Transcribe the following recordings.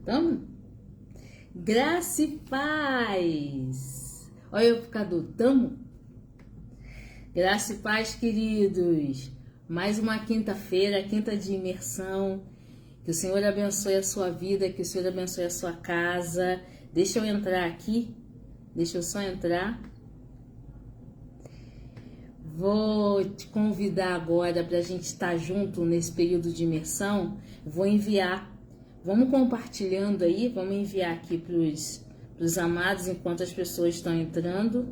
Tamo? Graça e paz. Olha eu Cadu, tamo? Graça e paz, queridos. Mais uma quinta-feira, quinta de imersão. Que o Senhor abençoe a sua vida, que o Senhor abençoe a sua casa. Deixa eu entrar aqui. Deixa eu só entrar. Vou te convidar agora para a gente estar junto nesse período de imersão. Vou enviar. Vamos compartilhando aí. Vamos enviar aqui para os amados enquanto as pessoas estão entrando.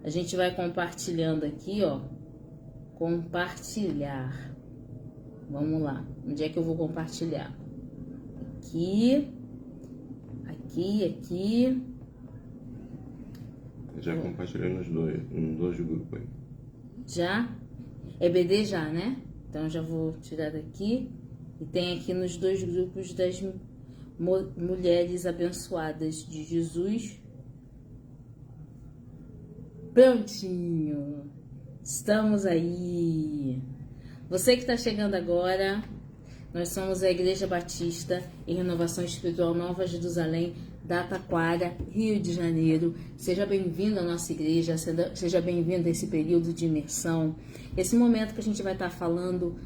A gente vai compartilhando aqui, ó. Compartilhar. Vamos lá. Onde é que eu vou compartilhar? Aqui. Aqui. Já compartilhei nos dois grupos aí. Já? EBD já, né? Então já vou tirar daqui. E tem aqui nos dois grupos das mulheres abençoadas de Jesus. Prontinho. Estamos aí. Você que está chegando agora, nós somos a Igreja Batista em Renovação Espiritual Nova Jerusalém, da Taquara, Rio de Janeiro. Seja bem-vindo à nossa igreja, seja bem-vindo a esse período de imersão, esse momento que a gente vai estar falando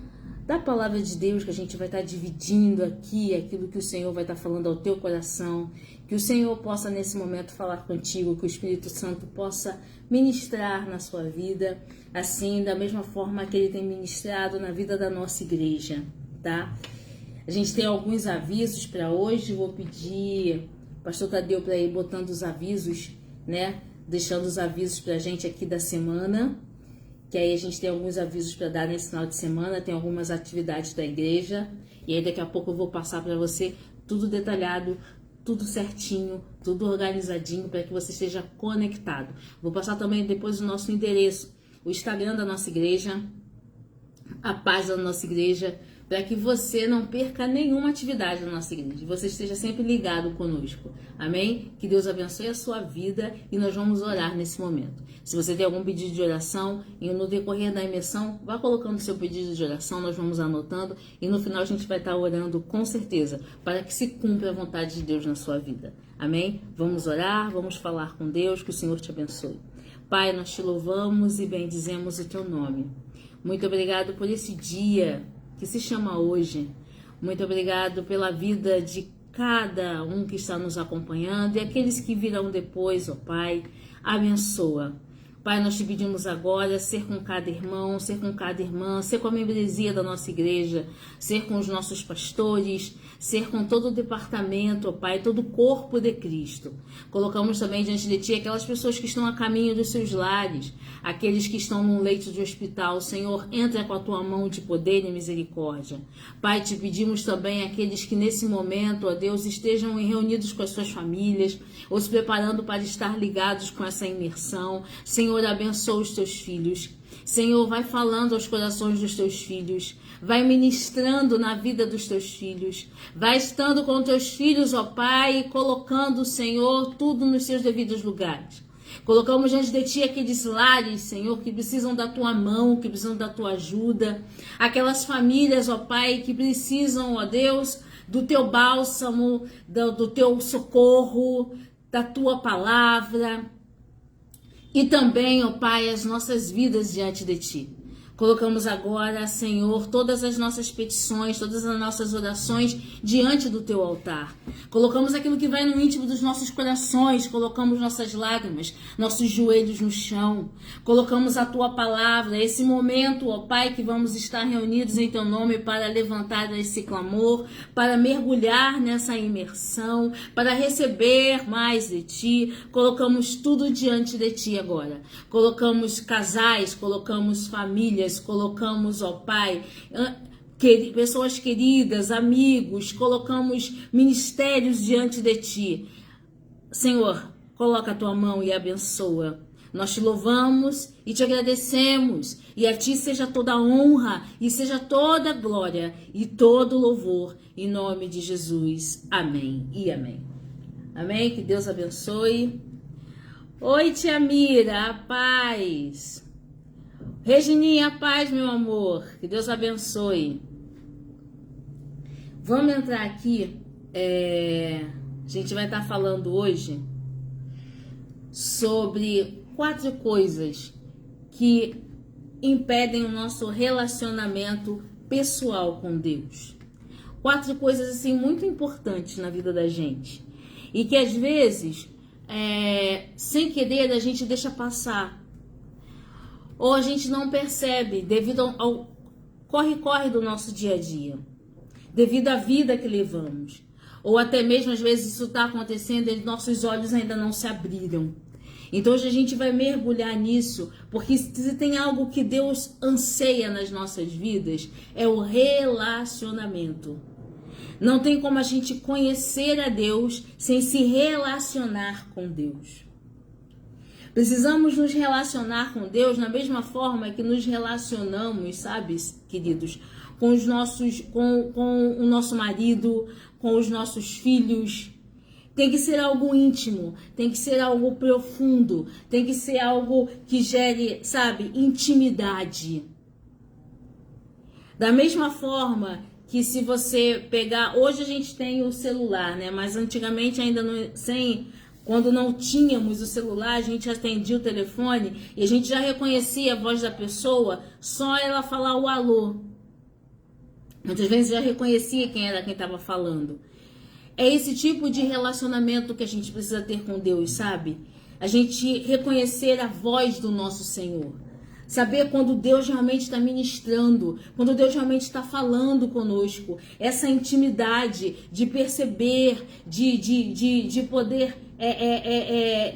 da palavra de Deus, que a gente vai estar dividindo aqui aquilo que o Senhor vai estar falando ao teu coração, que o Senhor possa nesse momento falar contigo, que o Espírito Santo possa ministrar na sua vida, assim, da mesma forma que ele tem ministrado na vida da nossa igreja, tá? A gente tem alguns avisos para hoje, vou pedir Pastor Tadeu para ir botando os avisos, né? Deixando os avisos para a gente aqui da semana, que aí a gente tem alguns avisos para dar nesse final de semana, tem algumas atividades da igreja, e aí daqui a pouco eu vou passar para você tudo detalhado, tudo certinho, tudo organizadinho para que você esteja conectado. Vou passar também depois o nosso endereço, o Instagram da nossa igreja, a página da nossa igreja, para que você não perca nenhuma atividade da nossa igreja. Você esteja sempre ligado conosco. Amém? Que Deus abençoe a sua vida e nós vamos orar nesse momento. Se você tem algum pedido de oração e no decorrer da imersão, vá colocando seu pedido de oração, nós vamos anotando e no final a gente vai estar orando com certeza para que se cumpra a vontade de Deus na sua vida. Amém? Vamos orar, vamos falar com Deus, que o Senhor te abençoe. Pai, nós te louvamos e bendizemos o teu nome. Muito obrigado por esse dia que se chama hoje. Muito obrigado pela vida de cada um que está nos acompanhando e aqueles que virão depois, ó Pai. Abençoa. Pai, nós te pedimos agora ser com cada irmão, ser com cada irmã, ser com a membresia da nossa igreja, ser com os nossos pastores, ser com todo o departamento, ó Pai, todo o corpo de Cristo. Colocamos também diante de Ti aquelas pessoas que estão a caminho dos seus lares, aqueles que estão num leito de hospital. Senhor, entra com a Tua mão de poder e misericórdia. Pai, te pedimos também aqueles que nesse momento, ó Deus, estejam reunidos com as suas famílias, ou se preparando para estar ligados com essa imersão. Senhor, abençoa os teus filhos. Senhor, vai falando aos corações dos teus filhos. Vai ministrando na vida dos teus filhos. Vai estando com teus filhos, ó Pai, e colocando, Senhor, tudo nos seus devidos lugares. Colocamos diante de Ti aqueles lares, Senhor, que precisam da Tua mão, que precisam da Tua ajuda. Aquelas famílias, ó Pai, que precisam, ó Deus, do Teu bálsamo, do Teu socorro, da Tua palavra. E também, ó Pai, as nossas vidas diante de Ti. Colocamos agora, Senhor, todas as nossas petições, todas as nossas orações diante do Teu altar. Colocamos aquilo que vai no íntimo dos nossos corações, colocamos nossas lágrimas, nossos joelhos no chão. Colocamos a Tua palavra, esse momento, ó Pai, que vamos estar reunidos em Teu nome para levantar esse clamor, para mergulhar nessa imersão, para receber mais de Ti. Colocamos tudo diante de Ti agora. Colocamos casais, colocamos famílias, colocamos, ó Pai, pessoas queridas, amigos, colocamos ministérios diante de Ti. Senhor, coloca a Tua mão e abençoa. Nós te louvamos e te agradecemos, e a Ti seja toda a honra, e seja toda a glória, e todo o louvor, em nome de Jesus. Amém e amém. Amém, que Deus abençoe. Oi, tia Mira, a paz. Regininha, a paz, meu amor. Que Deus abençoe. Vamos entrar aqui A gente vai estar falando hoje sobre 4 coisas que impedem o nosso relacionamento pessoal com Deus. 4 coisas assim muito importantes na vida da gente e que às vezes, sem querer, a gente deixa passar ou a gente não percebe devido ao corre-corre do nosso dia a dia, devido à vida que levamos, ou até mesmo às vezes isso está acontecendo e nossos olhos ainda não se abriram. Então hoje a gente vai mergulhar nisso, porque se tem algo que Deus anseia nas nossas vidas, é o relacionamento. Não tem como a gente conhecer a Deus sem se relacionar com Deus. Precisamos nos relacionar com Deus da mesma forma que nos relacionamos, sabe, queridos, com o nosso marido, com os nossos filhos. Tem que ser algo íntimo, tem que ser algo profundo, tem que ser algo que gere, sabe, intimidade. Da mesma forma que se você pegar, hoje a gente tem o celular, né? Mas antigamente ainda quando não tínhamos o celular, a gente atendia o telefone e a gente já reconhecia a voz da pessoa só ela falar o alô. Muitas vezes já reconhecia quem estava falando. É esse tipo de relacionamento que a gente precisa ter com Deus, sabe? A gente reconhecer a voz do nosso Senhor. Saber quando Deus realmente está ministrando, quando Deus realmente está falando conosco. Essa intimidade de perceber, de poder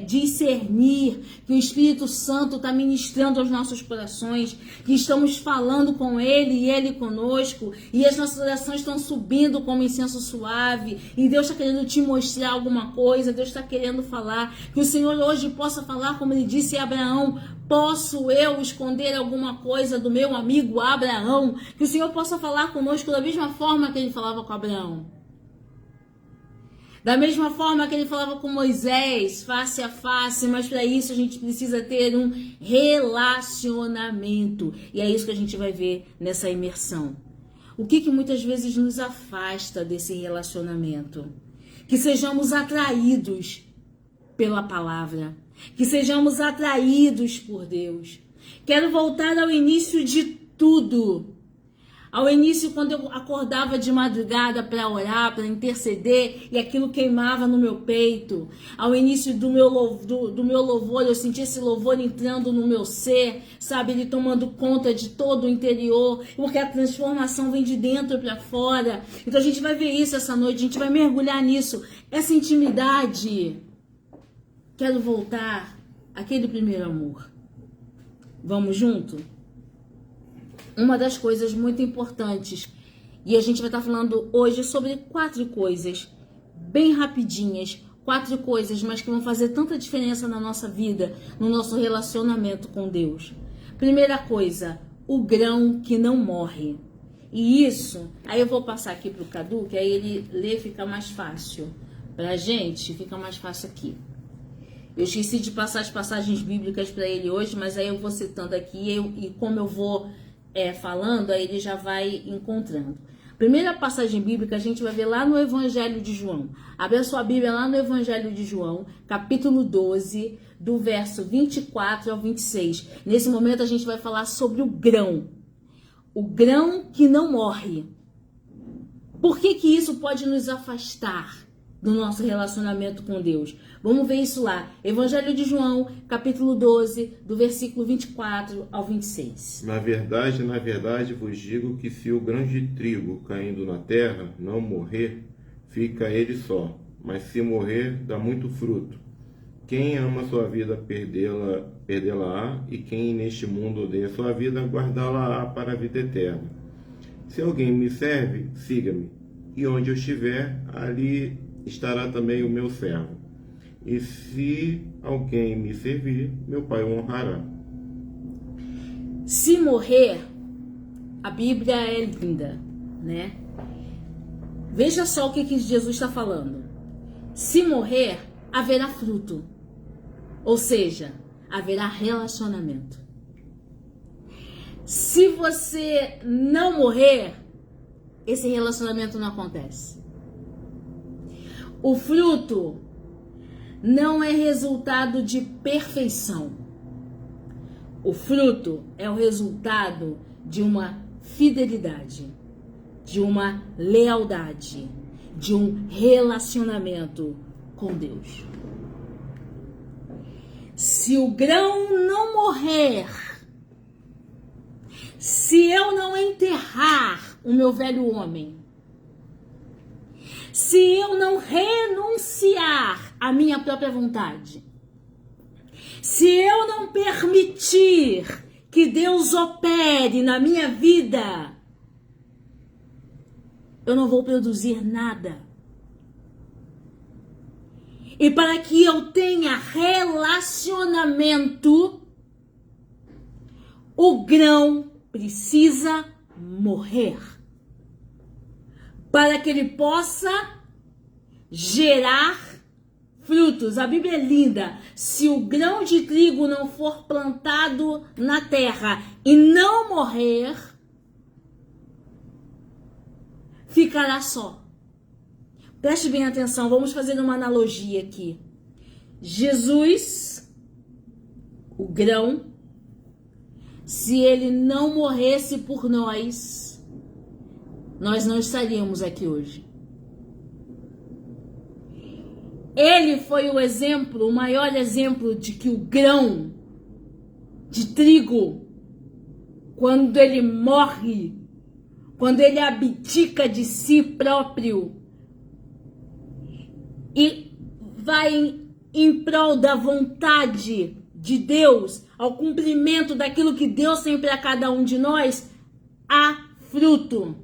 discernir que o Espírito Santo está ministrando aos nossos corações, que estamos falando com Ele e Ele conosco, e as nossas orações estão subindo como incenso suave, e Deus está querendo te mostrar alguma coisa, Deus está querendo falar, que o Senhor hoje possa falar como Ele disse a Abraão: posso eu esconder alguma coisa do meu amigo Abraão? Que o Senhor possa falar conosco da mesma forma que Ele falava com Abraão. Da mesma forma que Ele falava com Moisés, face a face, mas para isso a gente precisa ter um relacionamento. E é isso que a gente vai ver nessa imersão. O que muitas vezes nos afasta desse relacionamento? Que sejamos atraídos pela palavra, que sejamos atraídos por Deus. Quero voltar ao início de tudo. Ao início, quando eu acordava de madrugada para orar, para interceder, e aquilo queimava no meu peito. Ao início do meu louvor, eu sentia esse louvor entrando no meu ser, sabe? Ele tomando conta de todo o interior, porque a transformação vem de dentro para fora. Então a gente vai ver isso essa noite, a gente vai mergulhar nisso. Essa intimidade. Quero voltar àquele primeiro amor. Vamos junto? Uma das coisas muito importantes, e a gente vai estar falando hoje sobre 4 coisas, bem rapidinhas, 4 coisas, mas que vão fazer tanta diferença na nossa vida, no nosso relacionamento com Deus. Primeira coisa, o grão que não morre. E isso, aí eu vou passar aqui para o Cadu, que aí ele lê, fica mais fácil. Pra gente, fica mais fácil aqui. Eu esqueci de passar as passagens bíblicas para ele hoje, mas aí eu vou citando aqui e como eu vou falando, aí ele já vai encontrando. Primeira passagem bíblica a gente vai ver lá no Evangelho de João. Abre a sua Bíblia lá no Evangelho de João, capítulo 12, do verso 24 ao 26. Nesse momento a gente vai falar sobre o grão que não morre. Por que isso pode nos afastar do nosso relacionamento com Deus? Vamos ver isso lá. Evangelho de João, capítulo 12, do versículo 24 ao 26. Na verdade vos digo que se o grão de trigo caindo na terra não morrer, fica ele só, mas se morrer, dá muito fruto. Quem ama sua vida, perdê-la-á, e quem neste mundo odeia sua vida, guardá-la-á para a vida eterna. Se alguém me serve, siga-me, e onde eu estiver, ali estará também o meu servo. E se alguém me servir, meu Pai o honrará. Se morrer, a Bíblia é linda, né? Veja só o que Jesus está falando. Se morrer, haverá fruto. Ou seja, haverá relacionamento. Se você não morrer, esse relacionamento não acontece. O fruto não é resultado de perfeição. O fruto é o resultado de uma fidelidade, de uma lealdade, de um relacionamento com Deus. Se o grão não morrer, se eu não enterrar o meu velho homem, se eu não renunciar à minha própria vontade, se eu não permitir que Deus opere na minha vida, eu não vou produzir nada. E para que eu tenha relacionamento, o grão precisa morrer. Para que ele possa gerar frutos. A Bíblia é linda. Se o grão de trigo não for plantado na terra e não morrer, ficará só. Preste bem atenção, vamos fazer uma analogia aqui. Jesus, o grão, se ele não morresse por nós, nós não estaríamos aqui hoje. Ele foi o exemplo, o maior exemplo de que o grão de trigo, quando ele morre, quando ele abdica de si próprio e vai em prol da vontade de Deus, ao cumprimento daquilo que Deus tem para cada um de nós, há fruto.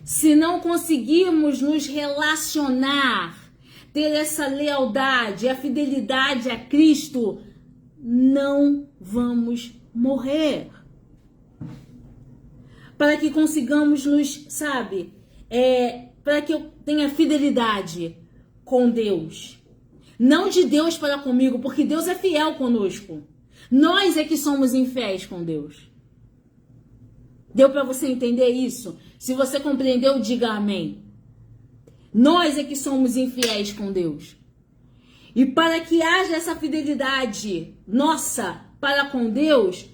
Se não conseguirmos nos relacionar, ter essa lealdade, a fidelidade a Cristo, não vamos morrer. Para que consigamos nos, para que eu tenha fidelidade com Deus. Não de Deus para comigo, porque Deus é fiel conosco. Nós é que somos infiéis com Deus. Deu para você entender isso? Se você compreendeu, diga amém. Nós é que somos infiéis com Deus. E para que haja essa fidelidade nossa para com Deus,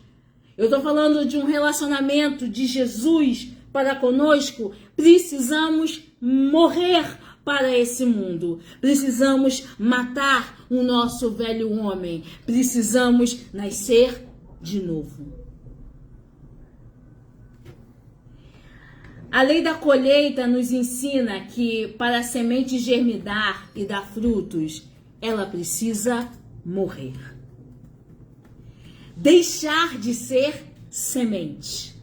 eu estou falando de um relacionamento de Jesus para conosco, precisamos morrer para esse mundo. Precisamos matar o nosso velho homem. Precisamos nascer de novo. A lei da colheita nos ensina que para a semente germinar e dar frutos, ela precisa morrer. Deixar de ser semente.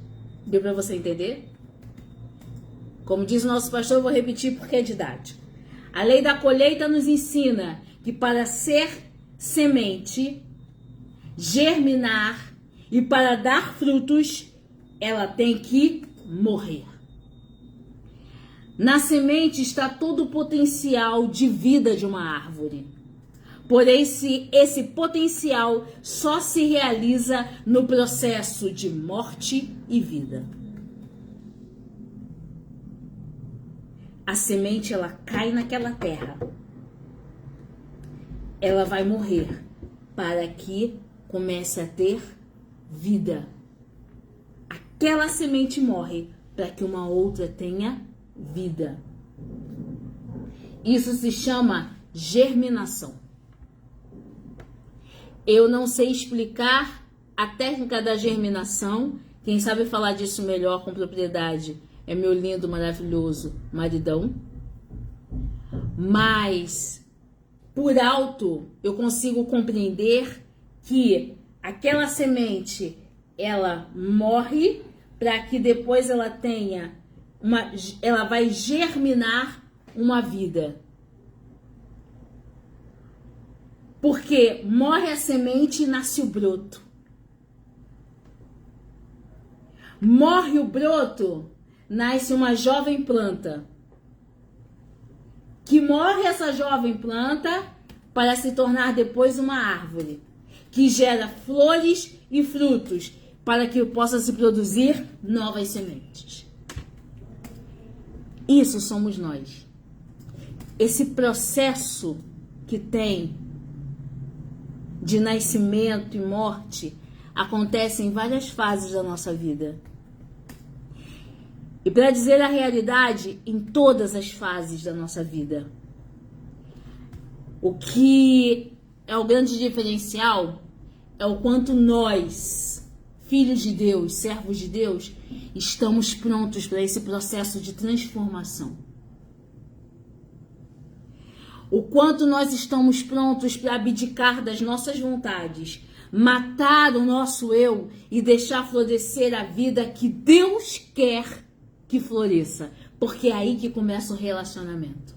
Deu para você entender? Como diz o nosso pastor, eu vou repetir porque é didático. A lei da colheita nos ensina que para ser semente, germinar e para dar frutos, ela tem que morrer. Na semente está todo o potencial de vida de uma árvore. Porém, esse potencial só se realiza no processo de morte e vida. A semente, ela cai naquela terra. Ela vai morrer para que comece a ter vida. Aquela semente morre para que uma outra tenha vida. Isso se chama germinação. Eu não sei explicar a técnica da germinação. Quem sabe falar disso melhor com propriedade é meu lindo, maravilhoso maridão. Mas, por alto, eu consigo compreender que aquela semente, ela morre para que depois ela tenha ela vai germinar uma vida. Porque morre a semente e nasce o broto. Morre o broto, nasce uma jovem planta. Que morre essa jovem planta para se tornar depois uma árvore. Que gera flores e frutos para que possa se produzir novas sementes. Isso somos nós. esse processo que tem de nascimento e morte acontece em várias fases da nossa vida. E para dizer a realidade, em todas as fases da nossa vida. O que é o grande diferencial é o quanto nós, filhos de Deus, servos de Deus, estamos prontos para esse processo de transformação. O quanto nós estamos prontos para abdicar das nossas vontades, matar o nosso eu e deixar florescer a vida que Deus quer que floresça. Porque é aí que começa o relacionamento.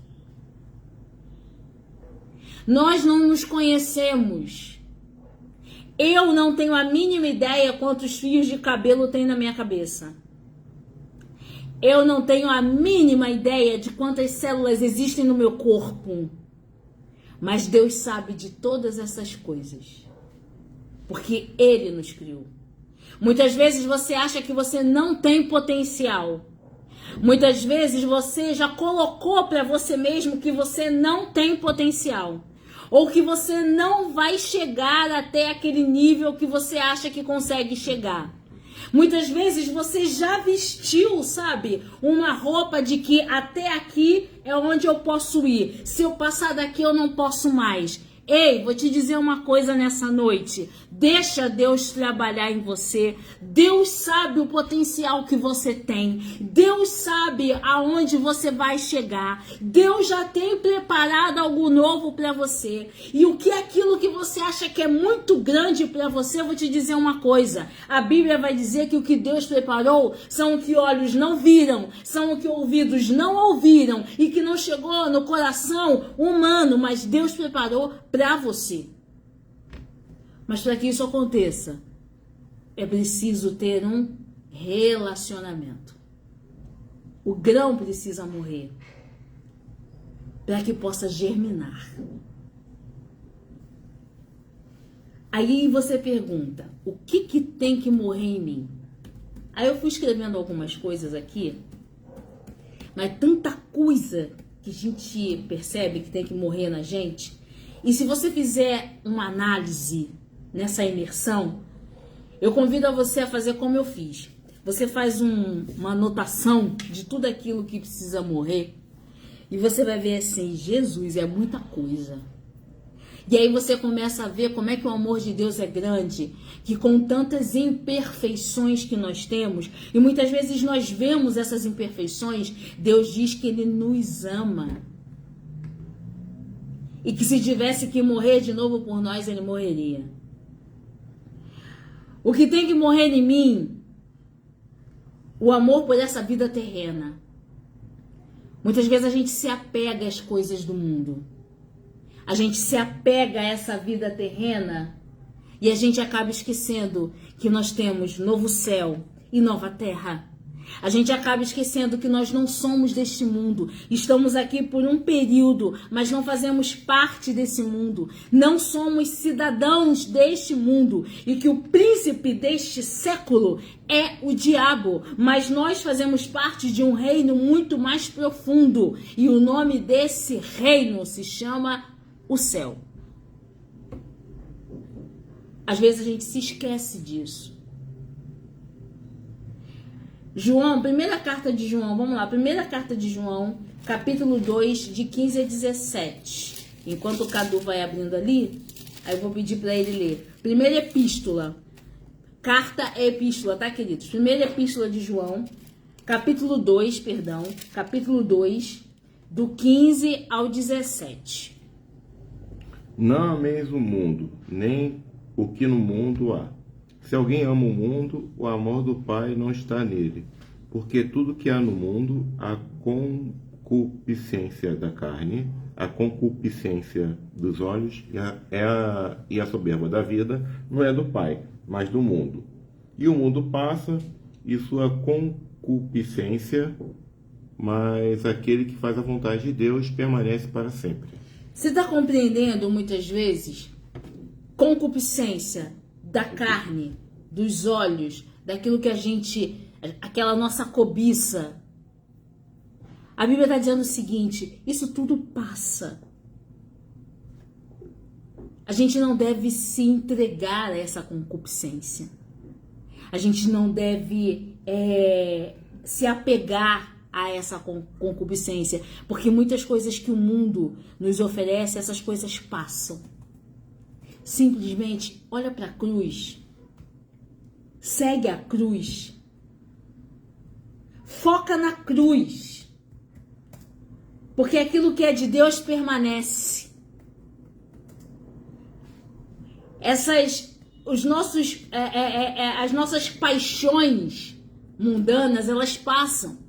Nós não nos conhecemos. Eu não tenho a mínima ideia quantos fios de cabelo tem na minha cabeça. Eu não tenho a mínima ideia de quantas células existem no meu corpo. Mas Deus sabe de todas essas coisas. Porque Ele nos criou. Muitas vezes você acha que você não tem potencial. Muitas vezes você já colocou para você mesmo que você não tem potencial. Ou que você não vai chegar até aquele nível que você acha que consegue chegar. Muitas vezes você já vestiu, sabe, uma roupa de que até aqui é onde eu posso ir. Se eu passar daqui eu não posso mais. Ei, vou te dizer uma coisa nessa noite. Deixa Deus trabalhar em você. Deus sabe o potencial que você tem. Deus sabe aonde você vai chegar. Deus já tem preparado algo novo para você. E o que é aquilo que você acha que é muito grande para você, eu vou te dizer uma coisa. A Bíblia vai dizer que o que Deus preparou são o que olhos não viram, são o que ouvidos não ouviram e que não chegou no coração humano, mas Deus preparou para você. Mas para que isso aconteça, é preciso ter um relacionamento. O grão precisa morrer para que possa germinar. Aí você pergunta, o que tem que morrer em mim? Aí eu fui escrevendo algumas coisas aqui, mas tanta coisa que a gente percebe que tem que morrer na gente. E se você fizer uma análise nessa imersão, eu convido a você a fazer como eu fiz. Você faz uma anotação de tudo aquilo que precisa morrer e você vai ver assim, Jesus, é muita coisa. E aí você começa a ver como é que o amor de Deus é grande, que com tantas imperfeições que nós temos, e muitas vezes nós vemos essas imperfeições, Deus diz que Ele nos ama. E que se tivesse que morrer de novo por nós, Ele morreria. O que tem que morrer em mim? O amor por essa vida terrena. Muitas vezes a gente se apega às coisas do mundo. A gente se apega a essa vida terrena e a gente acaba esquecendo que nós temos novo céu e nova terra. A gente acaba esquecendo que nós não somos deste mundo. Estamos aqui por um período, mas não fazemos parte desse mundo. Não somos cidadãos deste mundo. E que o príncipe deste século é o diabo. Mas nós fazemos parte de um reino muito mais profundo. E o nome desse reino se chama o céu. Às vezes a gente se esquece disso. João, primeira carta de João, vamos lá, primeira carta de João, capítulo 2, de 15 a 17. Enquanto o Cadu vai abrindo ali, aí eu vou pedir para ele ler. Primeira epístola, carta é epístola, tá, queridos? Primeira epístola de João, capítulo 2, do 15 ao 17. Não ameis o mundo, nem o que no mundo há. Se alguém ama o mundo, o amor do Pai não está nele. Porque tudo que há no mundo, a concupiscência da carne, a concupiscência dos olhos e a soberba da vida, não é do Pai, mas do mundo. E o mundo passa, e sua concupiscência, mas aquele que faz a vontade de Deus permanece para sempre. Você está compreendendo muitas vezes? Concupiscência da carne, dos olhos, daquilo que a gente, aquela nossa cobiça. A Bíblia está dizendo o seguinte: isso tudo passa. A gente não deve se entregar a essa concupiscência. A gente não deve se apegar a essa concupiscência, porque muitas coisas que o mundo nos oferece, essas coisas passam. Simplesmente olha para a cruz, segue a cruz, foca na cruz, porque aquilo que é de Deus permanece. As nossas paixões mundanas, elas passam.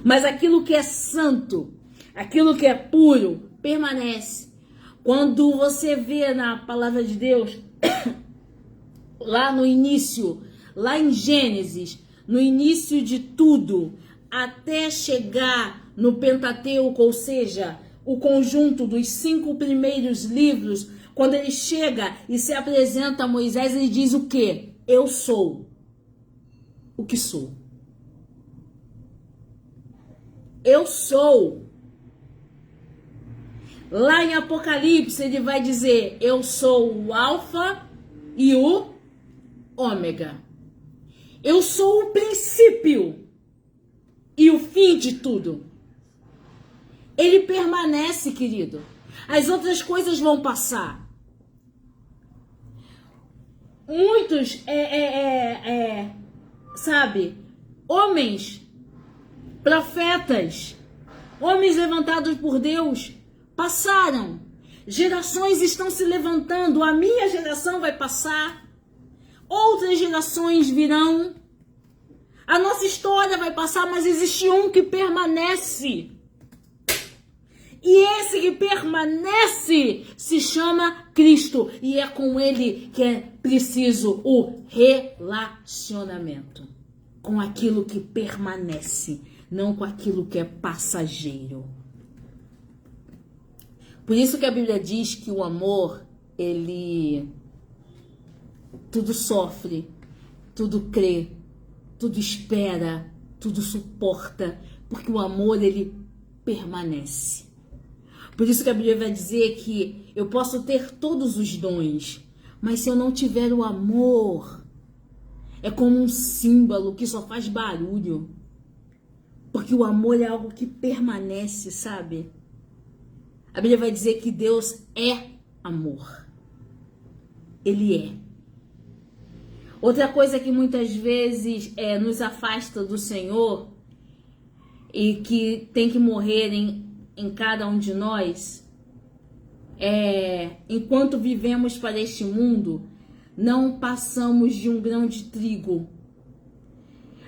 Mas aquilo que é santo, aquilo que é puro, permanece. Quando você vê na palavra de Deus, lá no início, lá em Gênesis, no início de tudo, até chegar no Pentateuco, ou seja, o conjunto dos 5 primeiros livros, quando ele chega e se apresenta a Moisés, ele diz o quê? Eu sou o que sou. Eu sou. Lá em Apocalipse ele vai dizer: eu sou o Alfa e o Ômega. Eu sou o princípio e o fim de tudo. Ele permanece, querido. As outras coisas vão passar. Muitos, sabe, homens, profetas, homens levantados por Deus, passaram. Gerações estão se levantando. A minha geração vai passar. Outras gerações virão. A nossa história vai passar, mas existe um que permanece. E esse que permanece se chama Cristo. E é com ele que é preciso o relacionamento. Com aquilo que permanece, não com aquilo que é passageiro. Por isso que a Bíblia diz que o amor, ele tudo sofre, tudo crê, tudo espera, tudo suporta, porque o amor, ele permanece. Por isso que a Bíblia vai dizer que eu posso ter todos os dons, mas se eu não tiver o amor, é como um símbolo que só faz barulho. Porque o amor é algo que permanece, sabe? A Bíblia vai dizer que Deus é amor. Ele é. Outra coisa que muitas vezes nos afasta do Senhor e que tem que morrer em cada um de nós, enquanto vivemos para este mundo, não passamos de um grão de trigo.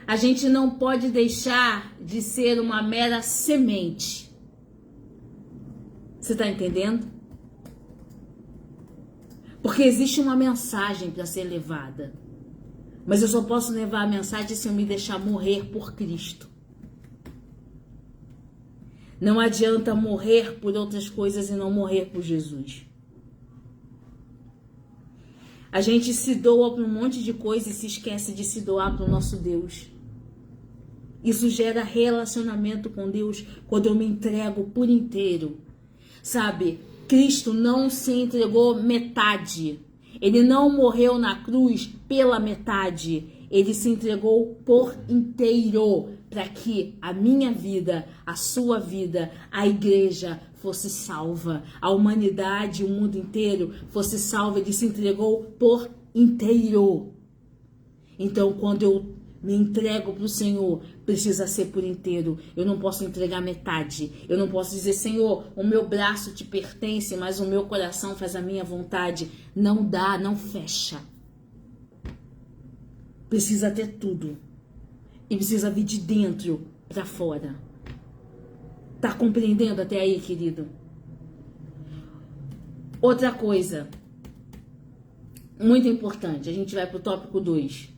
A gente não pode deixar de ser uma mera semente. Você está entendendo? Porque existe uma mensagem para ser levada. Mas eu só posso levar a mensagem se eu me deixar morrer por Cristo. Não adianta morrer por outras coisas e não morrer por Jesus. A gente se doa para um monte de coisa e se esquece de se doar para o nosso Deus. Isso gera relacionamento com Deus quando eu me entrego por inteiro. Sabe, Cristo não se entregou metade. Ele não morreu na cruz pela metade. Ele se entregou por inteiro para que a minha vida, a sua vida, a igreja fosse salva. A humanidade, o mundo inteiro fosse salvo. Ele se entregou por inteiro. Então, quando eu me entrego para o Senhor, precisa ser por inteiro. Eu não posso entregar metade. Eu não posso dizer: Senhor, o meu braço te pertence, mas o meu coração faz a minha vontade. Não dá, não fecha. Precisa ter tudo. E precisa vir de dentro para fora. Tá compreendendo até aí, querido? Outra coisa muito importante. A gente vai pro tópico 2.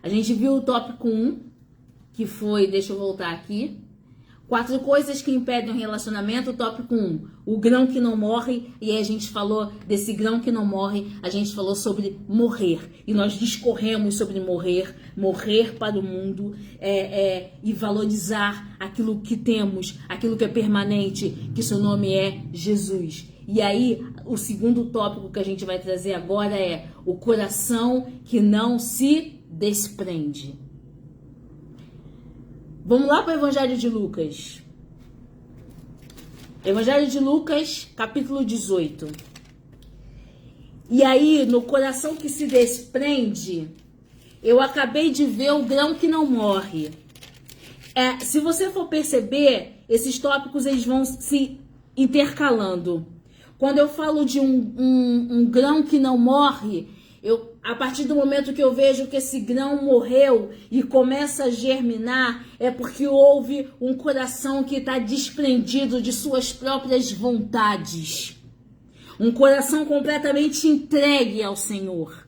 A gente viu o tópico 1, que foi, deixa eu voltar aqui, 4 coisas que impedem um relacionamento, tópico 1, o grão que não morre, e aí a gente falou desse grão que não morre, a gente falou sobre morrer, e nós discorremos sobre morrer para o mundo, e valorizar aquilo que temos, aquilo que é permanente, que seu nome é Jesus. E aí, o segundo tópico que a gente vai trazer agora é o coração que não se desprende. Vamos lá para o Evangelho de Lucas. Evangelho de Lucas, capítulo 18. E aí, no coração que se desprende, eu acabei de ver o grão que não morre. Se você for perceber, esses tópicos eles vão se intercalando. Quando eu falo de um grão que não morre, a partir do momento que eu vejo que esse grão morreu e começa a germinar, é porque houve um coração que está desprendido de suas próprias vontades. Um coração completamente entregue ao Senhor.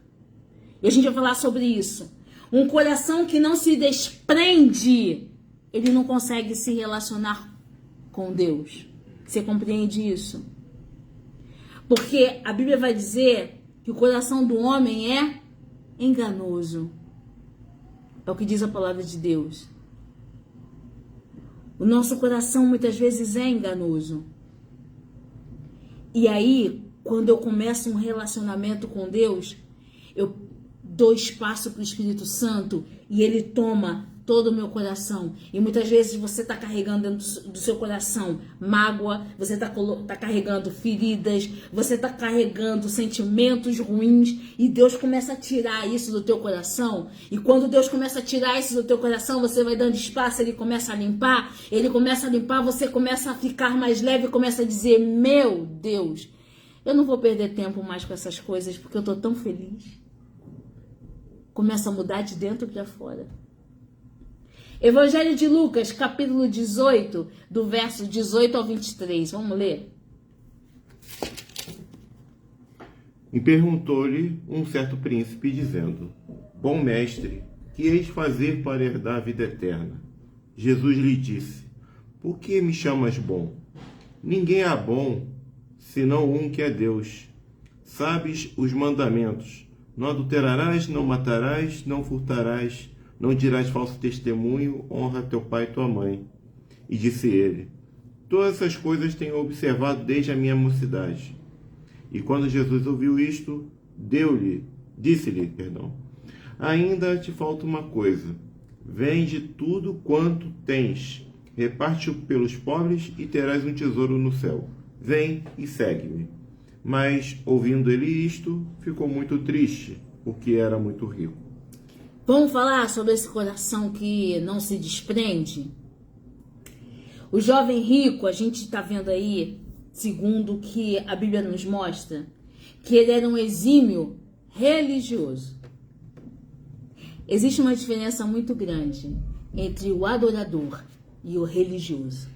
E a gente vai falar sobre isso. Um coração que não se desprende, ele não consegue se relacionar com Deus. Você compreende isso? Porque a Bíblia vai dizer que o coração do homem é enganoso. É o que diz a palavra de Deus. O nosso coração muitas vezes é enganoso. E aí, quando eu começo um relacionamento com Deus, eu dou espaço para o Espírito Santo e ele toma todo o meu coração. E muitas vezes você está carregando dentro do seu coração mágoa, você está carregando feridas, você está carregando sentimentos ruins, e Deus começa a tirar isso do teu coração. E quando Deus começa a tirar isso do teu coração, você vai dando espaço, ele começa a limpar, você começa a ficar mais leve, começa a dizer: meu Deus, eu não vou perder tempo mais com essas coisas, porque eu estou tão feliz. Começa a mudar de dentro para fora. Evangelho de Lucas, capítulo 18, do verso 18 ao 23. Vamos ler? E perguntou-lhe um certo príncipe, dizendo: Bom mestre, que heis fazer para herdar a vida eterna? Jesus lhe disse: Por que me chamas bom? Ninguém é bom, senão um que é Deus. Sabes os mandamentos: não adulterarás, não matarás, não furtarás, não dirás falso testemunho, honra teu pai e tua mãe. E disse ele: Todas essas coisas tenho observado desde a minha mocidade. E quando Jesus ouviu isto, disse-lhe, ainda te falta uma coisa. Vende tudo quanto tens, reparte-o pelos pobres e terás um tesouro no céu. Vem e segue-me. Mas, ouvindo ele isto, ficou muito triste, porque era muito rico. Vamos falar sobre esse coração que não se desprende? O jovem rico, a gente está vendo aí, segundo o que a Bíblia nos mostra, que ele era um exímio religioso. Existe uma diferença muito grande entre o adorador e o religioso.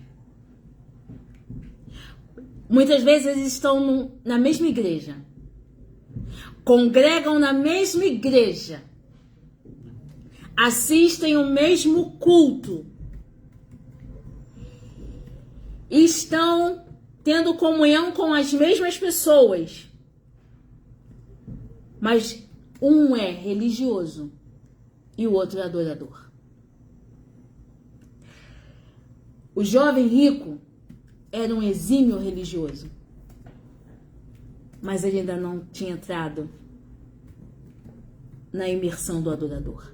Muitas vezes eles estão na mesma igreja, congregam na mesma igreja, assistem o mesmo culto, estão tendo comunhão com as mesmas pessoas, mas um é religioso e o outro é adorador. O jovem rico era um exímio religioso, mas ele ainda não tinha entrado na imersão do adorador.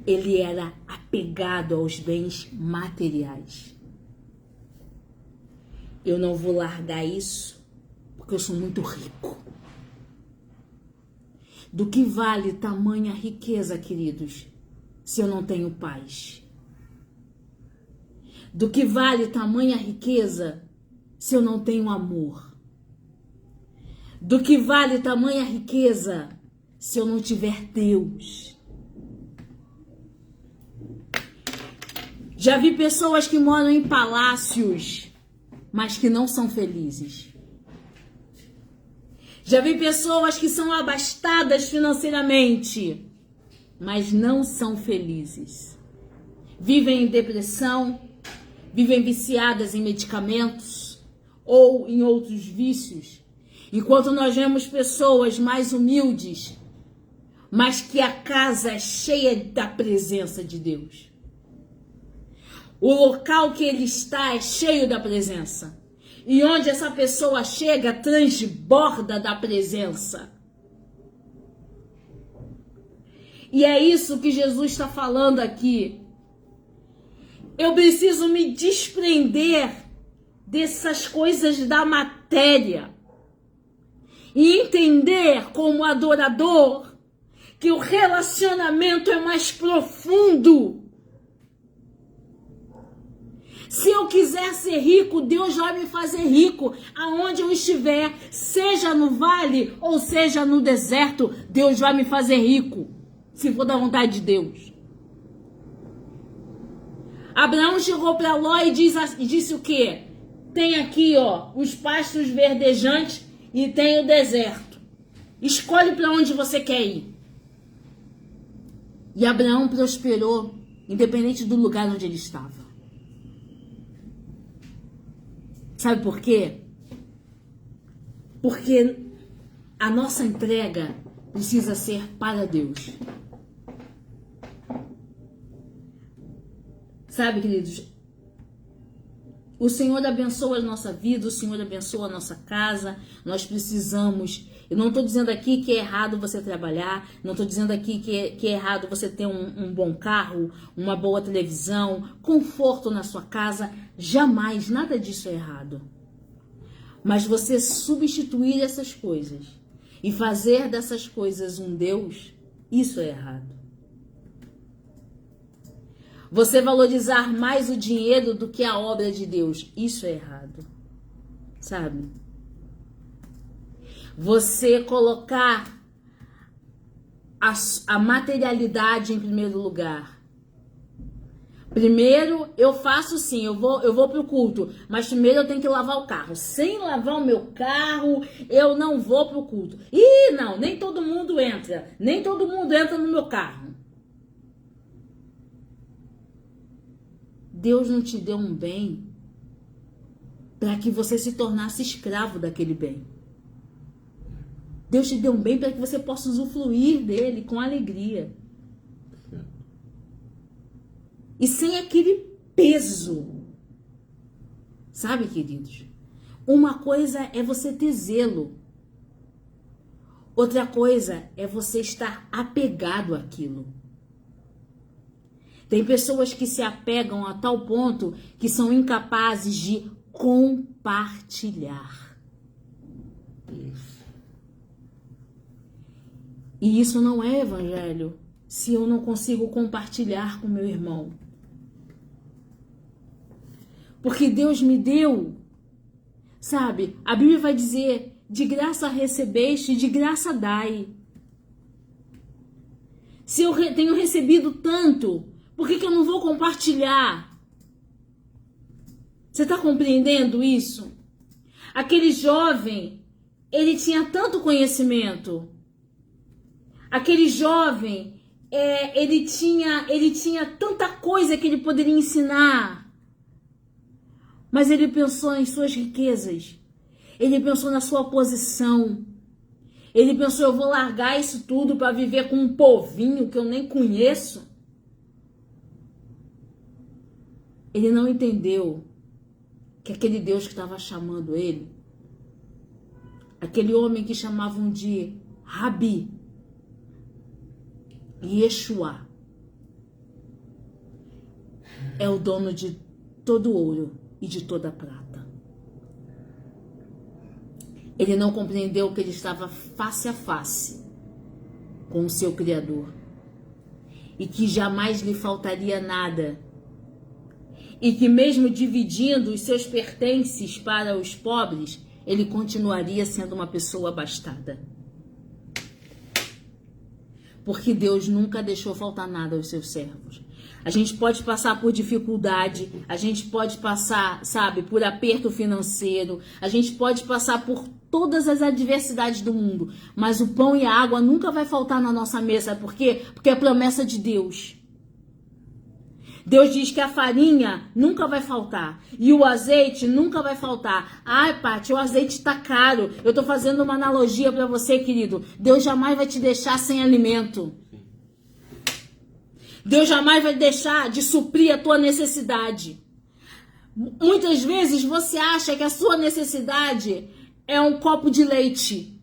Ele era apegado aos bens materiais. Eu não vou largar isso porque eu sou muito rico. Do que vale tamanha riqueza, queridos, se eu não tenho paz? Do que vale tamanha riqueza se eu não tenho amor? Do que vale tamanha riqueza se eu não tiver Deus? Já vi pessoas que moram em palácios, mas que não são felizes. Já vi pessoas que são abastadas financeiramente, mas não são felizes. vivem em depressão, vivem viciadas em medicamentos ou em outros vícios, enquanto nós vemos pessoas mais humildes, mas que a casa é cheia da presença de Deus. O local que ele está é cheio da presença. E onde essa pessoa chega, transborda da presença. E é isso que Jesus está falando aqui. Eu preciso me desprender dessas coisas da matéria e entender como adorador que o relacionamento é mais profundo. Se eu quiser ser rico, Deus vai me fazer rico aonde eu estiver, seja no vale ou seja no deserto, Deus vai me fazer rico, se for da vontade de Deus. Abraão chegou para Ló e disse o quê? Tem aqui, ó, os pastos verdejantes e tem o deserto. Escolhe para onde você quer ir. E Abraão prosperou, independente do lugar onde ele estava. Sabe por quê? Porque a nossa entrega precisa ser para Deus. Sabe, queridos? O Senhor abençoa a nossa vida, o Senhor abençoa a nossa casa. Nós precisamos. Eu não estou dizendo aqui que é errado você trabalhar, não estou dizendo aqui que é errado você ter um bom carro, uma boa televisão, conforto na sua casa. Jamais, nada disso é errado. Mas você substituir essas coisas e fazer dessas coisas um Deus, isso é errado. Você valorizar mais o dinheiro do que a obra de Deus, isso é errado. Sabe? Você colocar a materialidade em primeiro lugar. Primeiro, eu faço sim, eu vou pro culto, mas primeiro eu tenho que lavar o carro. Sem lavar o meu carro, eu não vou pro culto. Ih, não, nem todo mundo entra. Nem todo mundo entra no meu carro. Deus não te deu um bem para que você se tornasse escravo daquele bem. Deus te deu um bem para que você possa usufruir dele com alegria. E sem aquele peso. Sabe, queridos? Uma coisa é você ter zelo. Outra coisa é você estar apegado àquilo. Tem pessoas que se apegam a tal ponto que são incapazes de compartilhar. Isso. E isso não é evangelho se eu não consigo compartilhar com meu irmão. Porque Deus me deu, sabe? A Bíblia vai dizer, de graça recebeste, de graça dai. Se eu tenho recebido tanto, por que eu não vou compartilhar? Você está compreendendo isso? Aquele jovem, ele tinha tanto conhecimento. Aquele jovem, ele tinha tanta coisa que ele poderia ensinar. Mas ele pensou em suas riquezas. Ele pensou na sua posição. Ele pensou, eu vou largar isso tudo para viver com um povinho que eu nem conheço. Ele não entendeu que aquele Deus que estava chamando ele, aquele homem que chamavam de Rabi, Yeshua, é o dono de todo ouro e de toda prata. Ele não compreendeu que ele estava face a face com o seu Criador e que jamais lhe faltaria nada e que mesmo dividindo os seus pertences para os pobres, ele continuaria sendo uma pessoa abastada. Porque Deus nunca deixou faltar nada aos seus servos. A gente pode passar por dificuldade, a gente pode passar, sabe, por aperto financeiro, a gente pode passar por todas as adversidades do mundo, mas o pão e a água nunca vai faltar na nossa mesa. Por quê? Porque é a promessa de Deus. Deus diz que a farinha nunca vai faltar e o azeite nunca vai faltar. Ai, Paty, o azeite está caro. Eu estou fazendo uma analogia para você, querido. Deus jamais vai te deixar sem alimento. Deus jamais vai deixar de suprir a tua necessidade. Muitas vezes você acha que a sua necessidade é um copo de leite.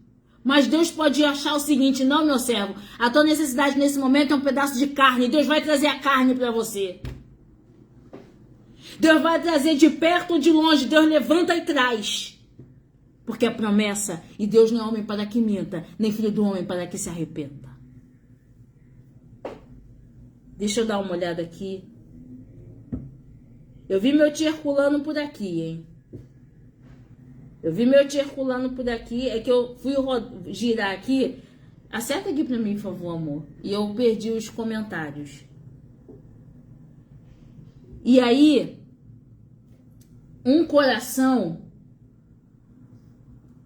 Mas Deus pode achar o seguinte: não, meu servo, a tua necessidade nesse momento é um pedaço de carne. Deus vai trazer a carne para você. Deus vai trazer de perto ou de longe. Deus levanta e traz. Porque é promessa. E Deus não é homem para que minta, nem filho do homem para que se arrependa. Deixa eu dar uma olhada aqui. Eu vi meu circulando por aqui, hein? Eu vi meu circulando por aqui. É que eu fui girar aqui. Acerta aqui pra mim, por favor, amor. E eu perdi os comentários. E aí, um coração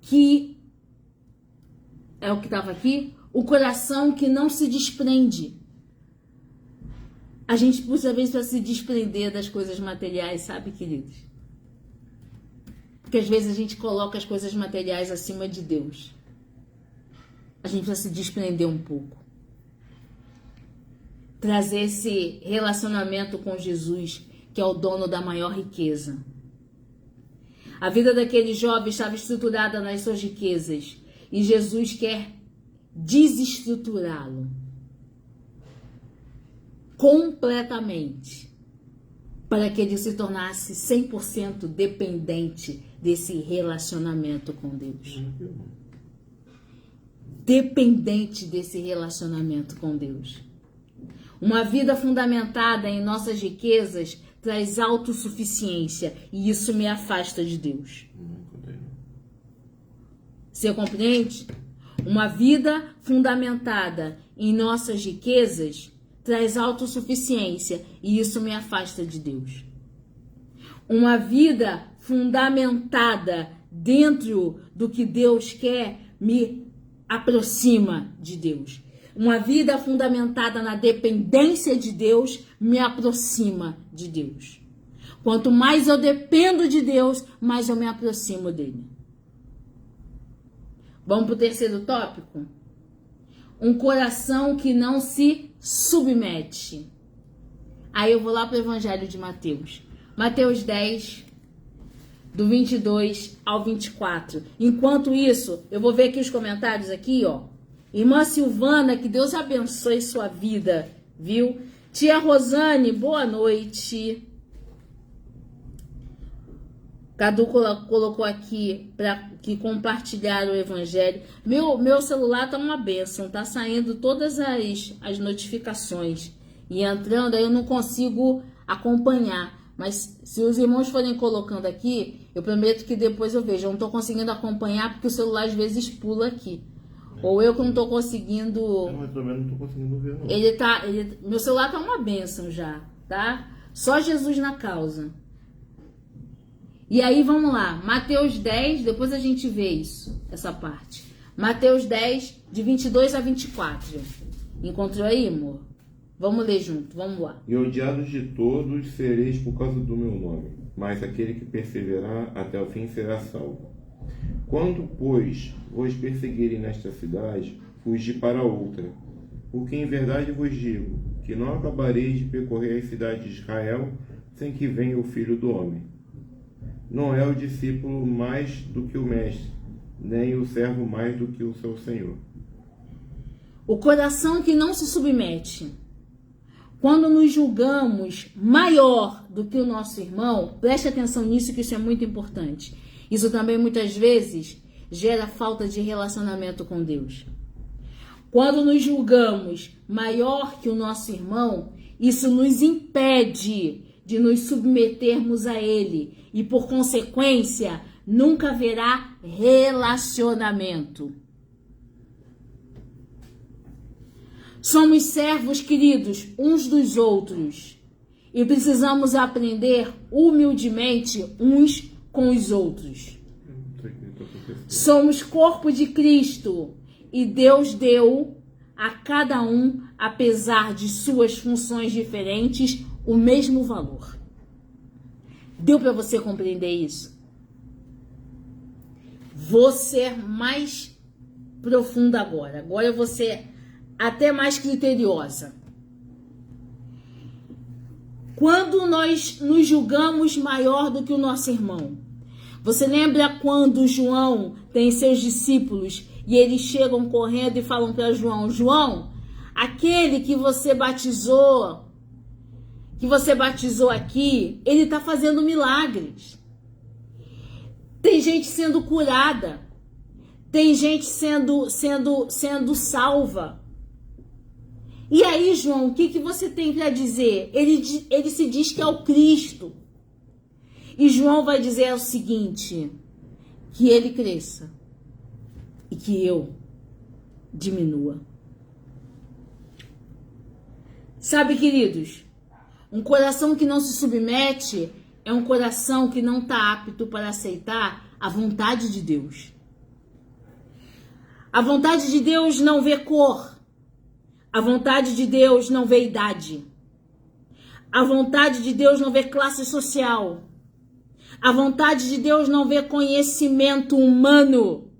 que... É o que tava aqui? O coração que não se desprende. A gente, muitas vezes, precisa se desprender das coisas materiais, sabe, queridos? Porque às vezes a gente coloca as coisas materiais acima de Deus. A gente precisa se desprender um pouco. Trazer esse relacionamento com Jesus, que é o dono da maior riqueza. A vida daquele jovem estava estruturada nas suas riquezas. E Jesus quer desestruturá-lo. Completamente, para que ele se tornasse 100% dependente desse relacionamento com Deus. Dependente desse relacionamento com Deus. Uma vida fundamentada em nossas riquezas traz autossuficiência e isso me afasta de Deus. Você compreende? Uma vida fundamentada em nossas riquezas traz autossuficiência e isso me afasta de Deus. Uma vida fundamentada dentro do que Deus quer me aproxima de Deus. Uma vida fundamentada na dependência de Deus me aproxima de Deus. Quanto mais eu dependo de Deus, mais eu me aproximo dele. Vamos para o terceiro tópico? Um coração que não se submete. Aí eu vou lá para o Evangelho de Mateus. Mateus 10, do 22 ao 24. Enquanto isso, eu vou ver aqui os comentários aqui, ó. Irmã Silvana, que Deus abençoe sua vida, viu? Tia Rosane, boa noite. Cadu colocou aqui para que compartilhar o evangelho. Meu celular tá uma bênção, tá saindo todas as notificações e entrando, aí eu não consigo acompanhar. Mas se os irmãos forem colocando aqui, eu prometo que depois eu vejo. Eu não tô conseguindo acompanhar porque o celular às vezes pula aqui. Ou eu que não tô conseguindo... Mas também não tô conseguindo ver, não. Meu celular tá uma bênção já, tá? Só Jesus na causa. E aí, vamos lá. Mateus 10, depois a gente vê isso, essa parte. Mateus 10, de 22 a 24. Encontrou aí, amor? Vamos ler junto, vamos lá. E odiados de todos sereis por causa do meu nome, mas aquele que perseverar até o fim será salvo. Quando, pois, vos perseguirem nesta cidade, fugi para outra. Porque em verdade vos digo, que não acabareis de percorrer as cidades de Israel, sem que venha o Filho do Homem. Não é o discípulo mais do que o mestre, nem o servo mais do que o seu senhor. O coração que não se submete. Quando nos julgamos maior do que o nosso irmão, preste atenção nisso, que isso é muito importante. Isso também muitas vezes gera falta de relacionamento com Deus. Quando nos julgamos maior que o nosso irmão, isso nos impede de nos submetermos a ele e, por consequência, nunca haverá relacionamento. Somos servos, queridos, uns dos outros e precisamos aprender humildemente uns com os outros. Somos corpo de Cristo e Deus deu a cada um, apesar de suas funções diferentes, o mesmo valor. Deu para você compreender isso? Vou ser mais profunda agora. Agora eu vou ser até mais criteriosa. Quando nós nos julgamos maior do que o nosso irmão, você lembra quando João tem seus discípulos e eles chegam correndo e falam para João: João, aquele que você batizou aqui, ele está fazendo milagres. Tem gente sendo curada, tem gente sendo salva. E aí, João, o que você tem para dizer? Ele se diz que é o Cristo. E João vai dizer o seguinte: que ele cresça e que eu diminua. Sabe, queridos, um coração que não se submete é um coração que não está apto para aceitar a vontade de Deus. A vontade de Deus não vê cor. A vontade de Deus não vê idade. A vontade de Deus não vê classe social. A vontade de Deus não vê conhecimento humano.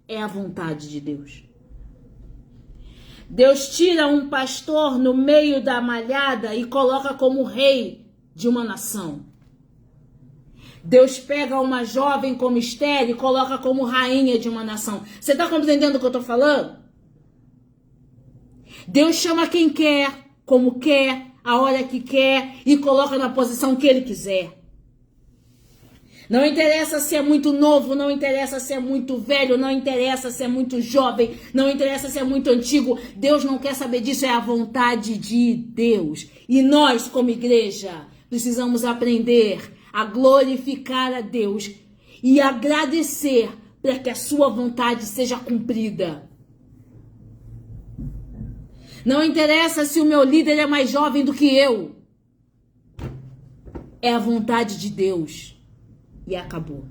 É a vontade de Deus. Deus tira um pastor no meio da malhada e coloca como rei de uma nação. Deus pega uma jovem como Esther e coloca como rainha de uma nação. Você está compreendendo o que eu estou falando? Deus chama quem quer, como quer, a hora que quer e coloca na posição que ele quiser. Não interessa se é muito novo, não interessa se é muito velho, não interessa se é muito jovem, não interessa se é muito antigo. Deus não quer saber disso, é a vontade de Deus. E nós, como igreja, precisamos aprender a glorificar a Deus e agradecer para que a sua vontade seja cumprida. Não interessa se o meu líder é mais jovem do que eu. É a vontade de Deus. E acabou.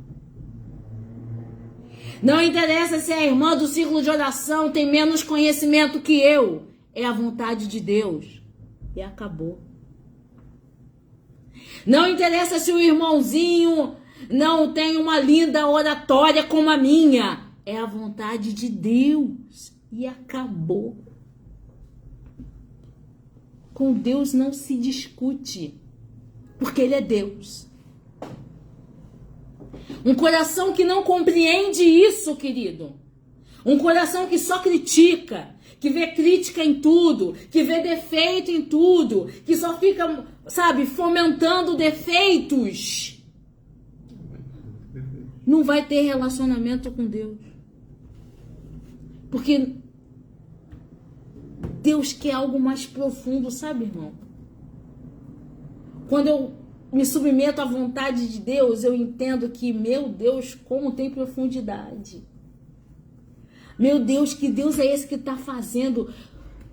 Não interessa se a irmã do círculo de oração tem menos conhecimento que eu. É a vontade de Deus. E acabou. Não interessa se o irmãozinho não tem uma linda oratória como a minha. É a vontade de Deus. E acabou. Com Deus não se discute. Porque Ele é Deus. Um coração que não compreende isso, querido. Um coração que só critica, que vê crítica em tudo, que vê defeito em tudo, que só fica, sabe, fomentando defeitos. Não vai ter relacionamento com Deus. Porque Deus quer algo mais profundo, sabe, irmão? Quando eu me submeto à vontade de Deus, eu entendo que, meu Deus, como tem profundidade. Meu Deus, que Deus é esse que está fazendo?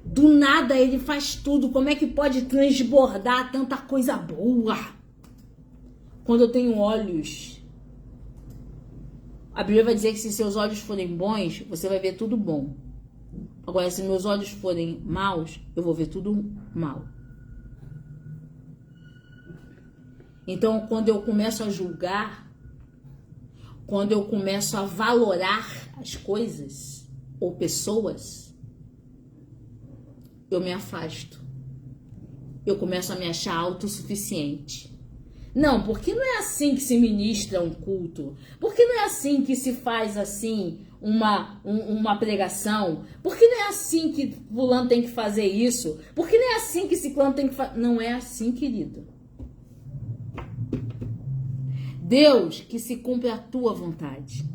Do nada Ele faz tudo. Como é que pode transbordar tanta coisa boa? Quando eu tenho olhos, a Bíblia vai dizer que se seus olhos forem bons, você vai ver tudo bom. Agora, se meus olhos forem maus, eu vou ver tudo mal. Então, quando eu começo a julgar, quando eu começo a valorar as coisas ou pessoas, eu me afasto. Eu começo a me achar autossuficiente. Não, porque não é assim que se ministra um culto. Porque não é assim que se faz assim uma pregação. Porque não é assim que fulano tem que fazer isso. Porque não é assim que ciclano tem que fazer. Não é assim, querido. Deus, que se cumpre a tua vontade.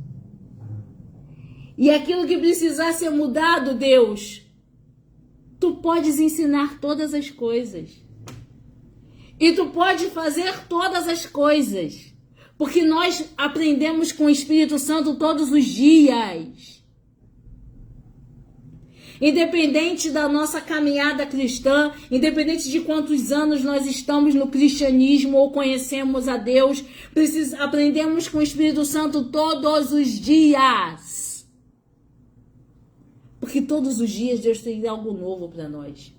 E aquilo que precisar ser mudado, Deus, tu podes ensinar todas as coisas. E tu pode fazer todas as coisas. Porque nós aprendemos com o Espírito Santo todos os dias. Independente da nossa caminhada cristã, independente de quantos anos nós estamos no cristianismo ou conhecemos a Deus, aprendemos com o Espírito Santo todos os dias. Porque todos os dias Deus tem algo novo para nós.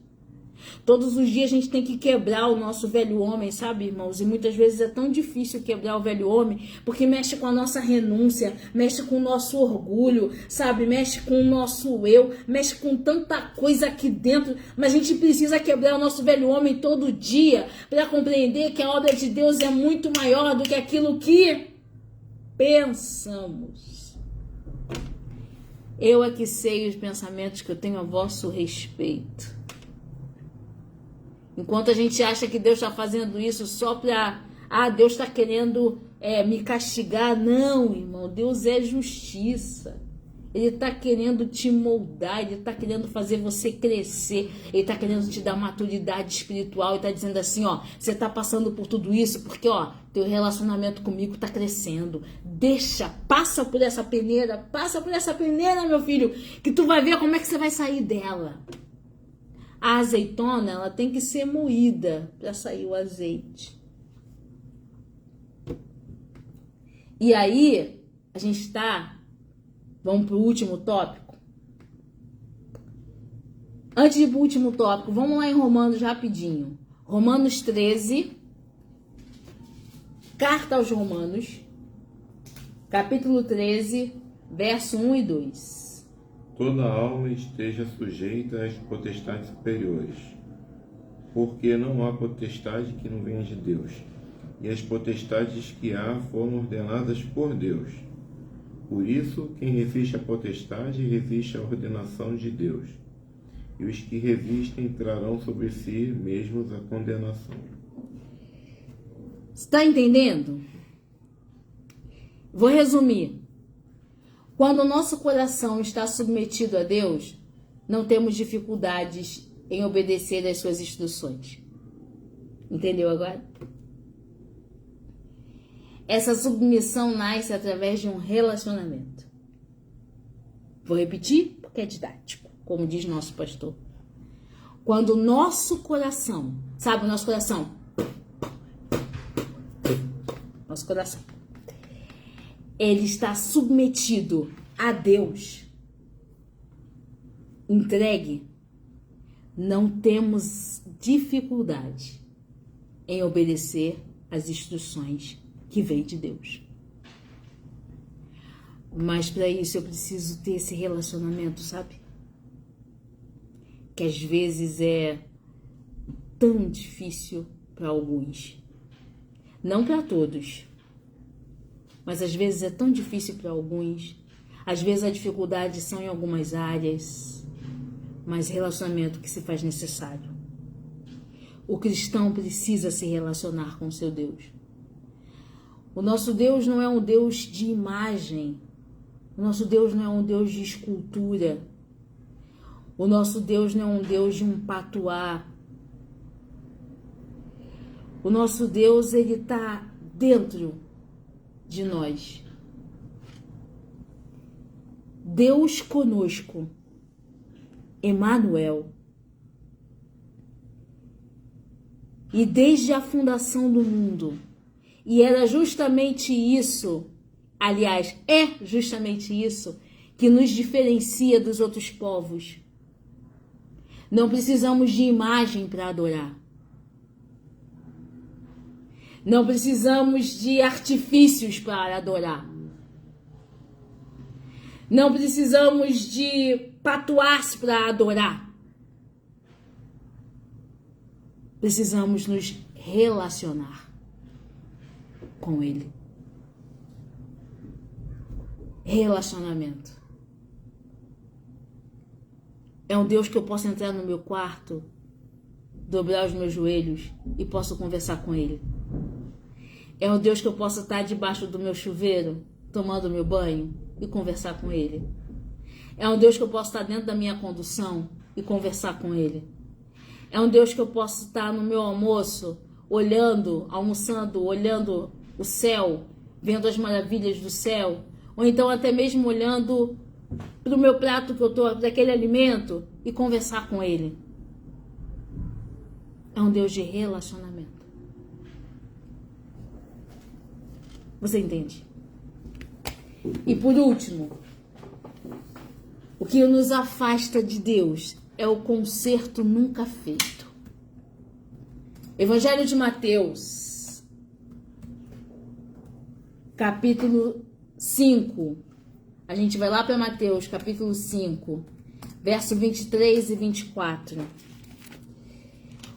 Todos os dias a gente tem que quebrar o nosso velho homem, sabe, irmãos? E muitas vezes é tão difícil quebrar o velho homem, porque mexe com a nossa renúncia, mexe com o nosso orgulho, sabe? Mexe com o nosso eu, mexe com tanta coisa aqui dentro. Mas a gente precisa quebrar o nosso velho homem todo dia para compreender que a obra de Deus é muito maior do que aquilo que pensamos. Eu é que sei os pensamentos que eu tenho a vosso respeito. Enquanto a gente acha que Deus está fazendo isso só para... Deus está querendo me castigar. Não, irmão. Deus é justiça. Ele está querendo te moldar. Ele está querendo fazer você crescer. Ele está querendo te dar maturidade espiritual. Ele está dizendo assim, você está passando por tudo isso porque, teu relacionamento comigo está crescendo. Passa por essa peneira, meu filho, que tu vai ver como é que você vai sair dela. A azeitona, ela tem que ser moída para sair o azeite. E aí, a gente vamos para o último tópico. Antes de ir para o último tópico, vamos lá em Romanos rapidinho. Romanos 13, carta aos Romanos, capítulo 13, verso 1 e 2. Toda alma esteja sujeita às potestades superiores, porque não há potestade que não venha de Deus, e as potestades que há foram ordenadas por Deus. Por isso, quem reviste a potestade, reviste a ordenação de Deus, e os que revistem trarão sobre si mesmos a condenação. Está entendendo? Vou resumir. Quando o nosso coração está submetido a Deus, não temos dificuldades em obedecer às suas instruções. Entendeu agora? Essa submissão nasce através de um relacionamento. Vou repetir porque é didático, como diz nosso pastor. Quando o nosso coração, sabe o nosso coração? Nosso coração. Ele está submetido a Deus, entregue, não temos dificuldade em obedecer às instruções que vêm de Deus. Mas para isso eu preciso ter esse relacionamento, sabe? Que às vezes é tão difícil para alguns, não para todos. Mas às vezes é tão difícil para alguns. Às vezes a dificuldade são em algumas áreas. Mas relacionamento que se faz necessário. O cristão precisa se relacionar com o seu Deus. O nosso Deus não é um Deus de imagem. O nosso Deus não é um Deus de escultura. O nosso Deus não é um Deus de um patuá. O nosso Deus, ele está dentro de nós. Deus conosco, Emanuel. E desde a fundação do mundo. E era justamente isso, aliás, é justamente isso que nos diferencia dos outros povos. Não precisamos de imagem para adorar. Não precisamos de artifícios para adorar. Não precisamos de patuás para adorar. Precisamos nos relacionar com Ele. Relacionamento. É um Deus que eu posso entrar no meu quarto, dobrar os meus joelhos e posso conversar com Ele. É um Deus que eu posso estar debaixo do meu chuveiro, tomando meu banho e conversar com Ele. É um Deus que eu posso estar dentro da minha condução e conversar com Ele. É um Deus que eu posso estar no meu almoço, almoçando, olhando o céu, vendo as maravilhas do céu, ou então até mesmo olhando para o meu prato que eu estou, daquele alimento, e conversar com Ele. É um Deus de relacionamento. Você entende? E por último, O que nos afasta de Deus é o conserto nunca feito. Evangelho de Mateus, capítulo 5. A gente vai lá para Mateus, capítulo 5, verso 23 e 24.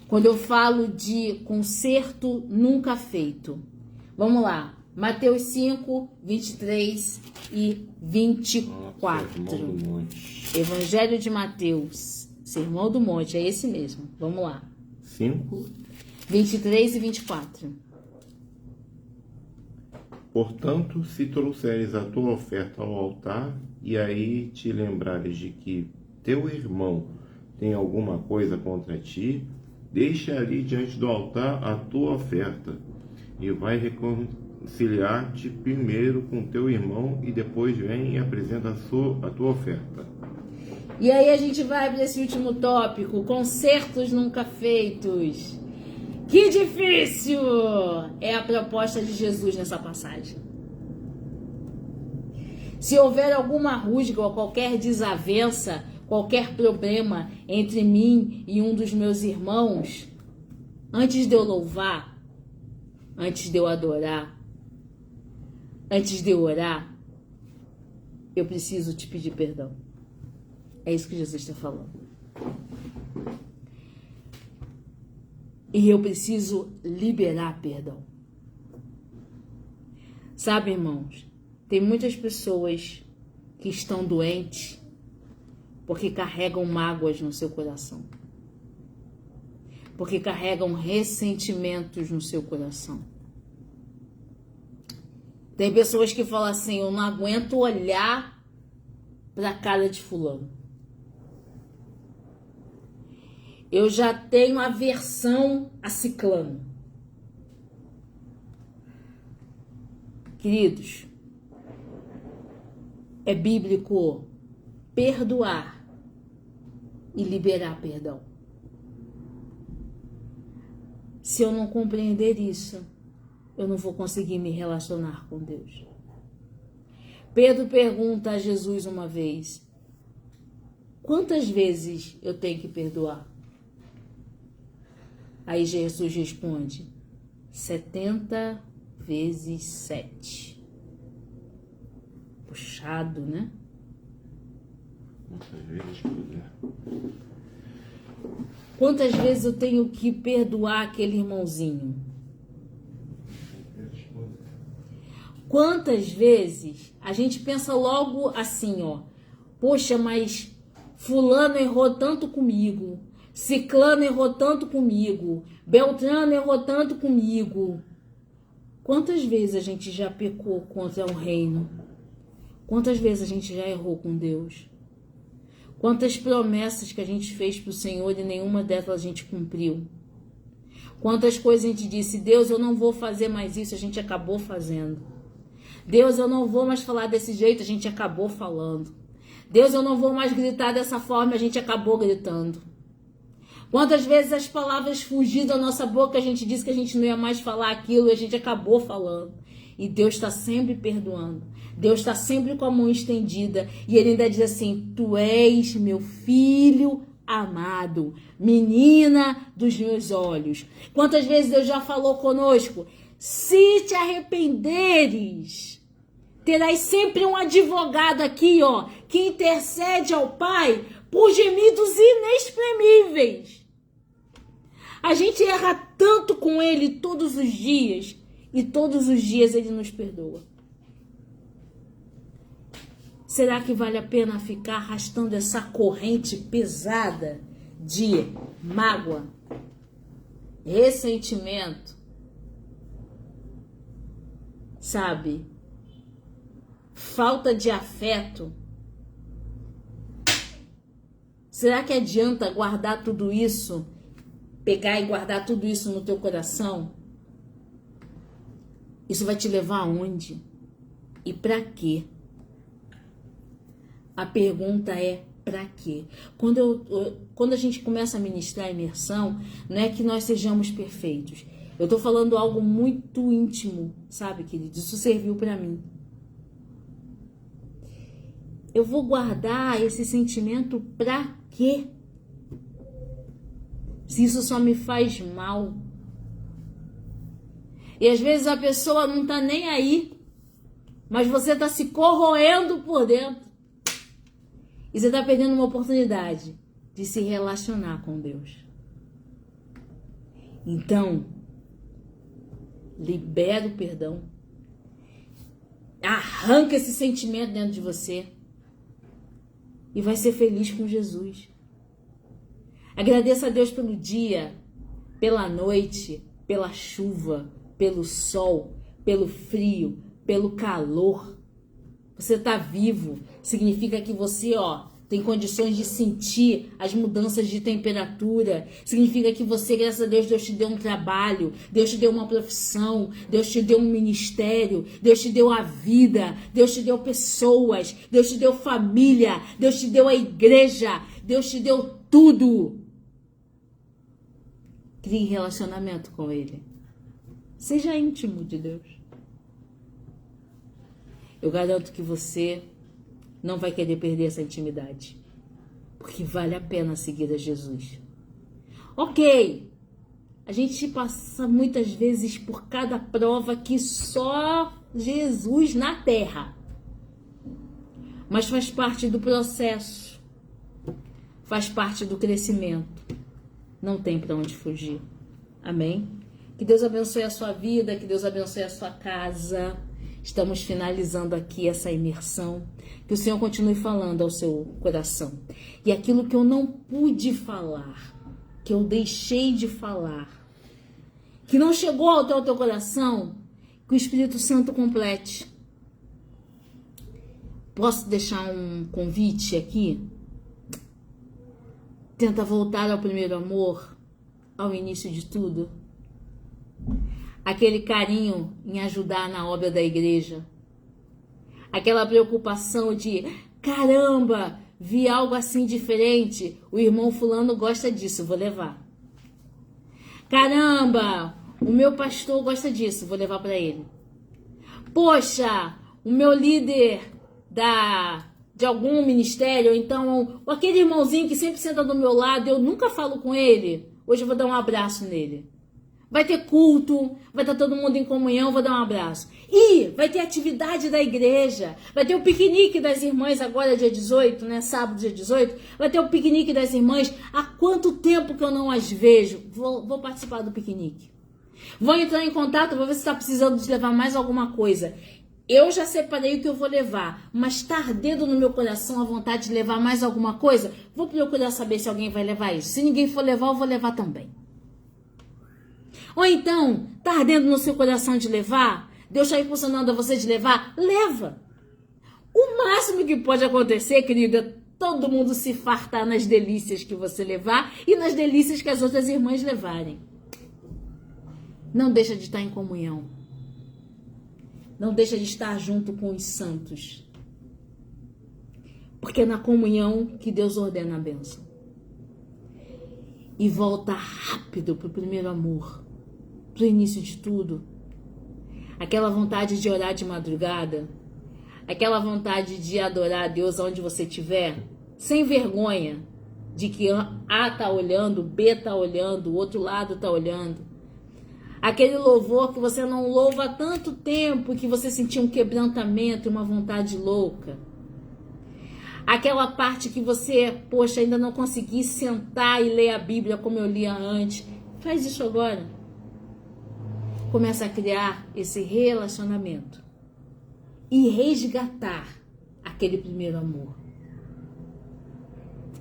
Quando eu falo de conserto nunca feito. Vamos lá. Mateus 5, 23 e 24. Sermão do Monte. Evangelho de Mateus, Sermão do Monte, é esse mesmo. Vamos lá. 5. 23 e 24. Portanto, se trouxeres a tua oferta ao altar, e aí te lembrares de que teu irmão tem alguma coisa contra ti, deixa ali diante do altar a tua oferta, e vai reconciliar-te primeiro com teu irmão, e depois vem e apresenta a tua oferta. E aí a gente vai para esse último tópico, consertos nunca feitos. Que difícil é a proposta de Jesus nessa passagem. Se houver alguma rusga ou qualquer desavença, qualquer problema entre mim e um dos meus irmãos, antes de eu louvar, antes de eu adorar, antes de eu orar, eu preciso te pedir perdão. É isso que Jesus está falando. E eu preciso liberar perdão. Sabe, irmãos, tem muitas pessoas que estão doentes porque carregam mágoas no seu coração. Porque carregam ressentimentos no seu coração. Tem pessoas que falam assim, eu não aguento olhar para a cara de fulano. Eu já tenho aversão a ciclano. Queridos, é bíblico perdoar e liberar perdão. Se eu não compreender isso, eu não vou conseguir me relacionar com Deus. Pedro pergunta a Jesus uma vez, quantas vezes eu tenho que perdoar? Aí Jesus responde, 70 vezes 7. Puxado, né? Quantas vezes puder. Quantas vezes eu tenho que perdoar aquele irmãozinho? Quantas vezes a gente pensa logo assim, ó, poxa, mas fulano errou tanto comigo, ciclano errou tanto comigo, beltrano errou tanto comigo. Quantas vezes a gente já pecou contra o reino? Quantas vezes a gente já errou com Deus? Quantas promessas que a gente fez para o Senhor e nenhuma delas a gente cumpriu? Quantas coisas a gente disse, Deus, eu não vou fazer mais isso, a gente acabou fazendo. Deus, eu não vou mais falar desse jeito, a gente acabou falando. Deus, eu não vou mais gritar dessa forma, a gente acabou gritando. Quantas vezes as palavras fugiram da nossa boca, a gente disse que a gente não ia mais falar aquilo e a gente acabou falando. E Deus está sempre perdoando. Deus está sempre com a mão estendida. E Ele ainda diz assim, tu és meu filho amado, menina dos meus olhos. Quantas vezes Deus já falou conosco? Se te arrependeres, terás sempre um advogado aqui, ó, que intercede ao Pai por gemidos inexprimíveis. A gente erra tanto com Ele todos os dias, e todos os dias Ele nos perdoa. Será que vale a pena ficar arrastando essa corrente pesada de mágoa, ressentimento, sabe? Falta de afeto? Será que adianta guardar tudo isso? Pegar e guardar tudo isso no teu coração? Isso vai te levar aonde? E para quê? A pergunta é para quê? Quando a gente começa a ministrar a imersão, não é que nós sejamos perfeitos. Eu estou falando algo muito íntimo, sabe, queridos? Isso serviu para mim. Eu vou guardar esse sentimento pra quê? Se isso só me faz mal. E às vezes a pessoa não tá nem aí, mas você tá se corroendo por dentro. E você tá perdendo uma oportunidade de se relacionar com Deus. Então, libera o perdão. Arranca esse sentimento dentro de você. E vai ser feliz com Jesus. Agradeça a Deus pelo dia, pela noite, pela chuva, pelo sol, pelo frio, pelo calor. Você está vivo. Significa que você, tem condições de sentir as mudanças de temperatura. Significa que você, graças a Deus, Deus te deu um trabalho, Deus te deu uma profissão, Deus te deu um ministério, Deus te deu a vida, Deus te deu pessoas, Deus te deu família, Deus te deu a igreja, Deus te deu tudo. Crie relacionamento com Ele. Seja íntimo de Deus. Eu garanto que você não vai querer perder essa intimidade. Porque vale a pena seguir a Jesus. Ok, a gente passa muitas vezes por cada prova que só Jesus na terra. Mas faz parte do processo. Faz parte do crescimento. Não tem para onde fugir. Amém? Que Deus abençoe a sua vida, que Deus abençoe a sua casa. Estamos finalizando aqui essa imersão. Que o Senhor continue falando ao seu coração. E aquilo que eu não pude falar, que eu deixei de falar, que não chegou até o teu coração, que o Espírito Santo complete. Posso deixar um convite aqui? Tenta voltar ao primeiro amor, ao início de tudo. Aquele carinho em ajudar na obra da igreja. Aquela preocupação de, caramba, vi algo assim diferente, o irmão fulano gosta disso, vou levar. Caramba, o meu pastor gosta disso, vou levar para ele. Poxa, o meu líder de algum ministério, ou então aquele irmãozinho que sempre senta do meu lado, eu nunca falo com ele, hoje eu vou dar um abraço nele. Vai ter culto, vai estar todo mundo em comunhão, vou dar um abraço. E vai ter atividade da igreja, vai ter o piquenique das irmãs agora dia 18, né? Sábado dia 18, vai ter o piquenique das irmãs. Há quanto tempo que eu não as vejo? Vou participar do piquenique. Vou entrar em contato, vou ver se está precisando de levar mais alguma coisa. Eu já separei o que eu vou levar, mas está ardendo no meu coração a vontade de levar mais alguma coisa? Vou procurar saber se alguém vai levar isso. Se ninguém for levar, eu vou levar também. Ou então, tá ardendo no seu coração de levar? Deus está impulsionando a você de levar? Leva! O máximo que pode acontecer, querida, é todo mundo se fartar nas delícias que você levar e nas delícias que as outras irmãs levarem. Não deixa de estar em comunhão. Não deixa de estar junto com os santos. Porque é na comunhão que Deus ordena a bênção. E volta rápido para o primeiro amor. Para o início de tudo, aquela vontade de orar de madrugada, aquela vontade de adorar a Deus onde você estiver, sem vergonha de que A está olhando, B está olhando, o outro lado está olhando. Aquele louvor que você não louva há tanto tempo que você sentiu um quebrantamento e uma vontade louca. Aquela parte que você, ainda não consegui sentar e ler a Bíblia como eu lia antes. Faz isso agora. Começa a criar esse relacionamento e resgatar aquele primeiro amor.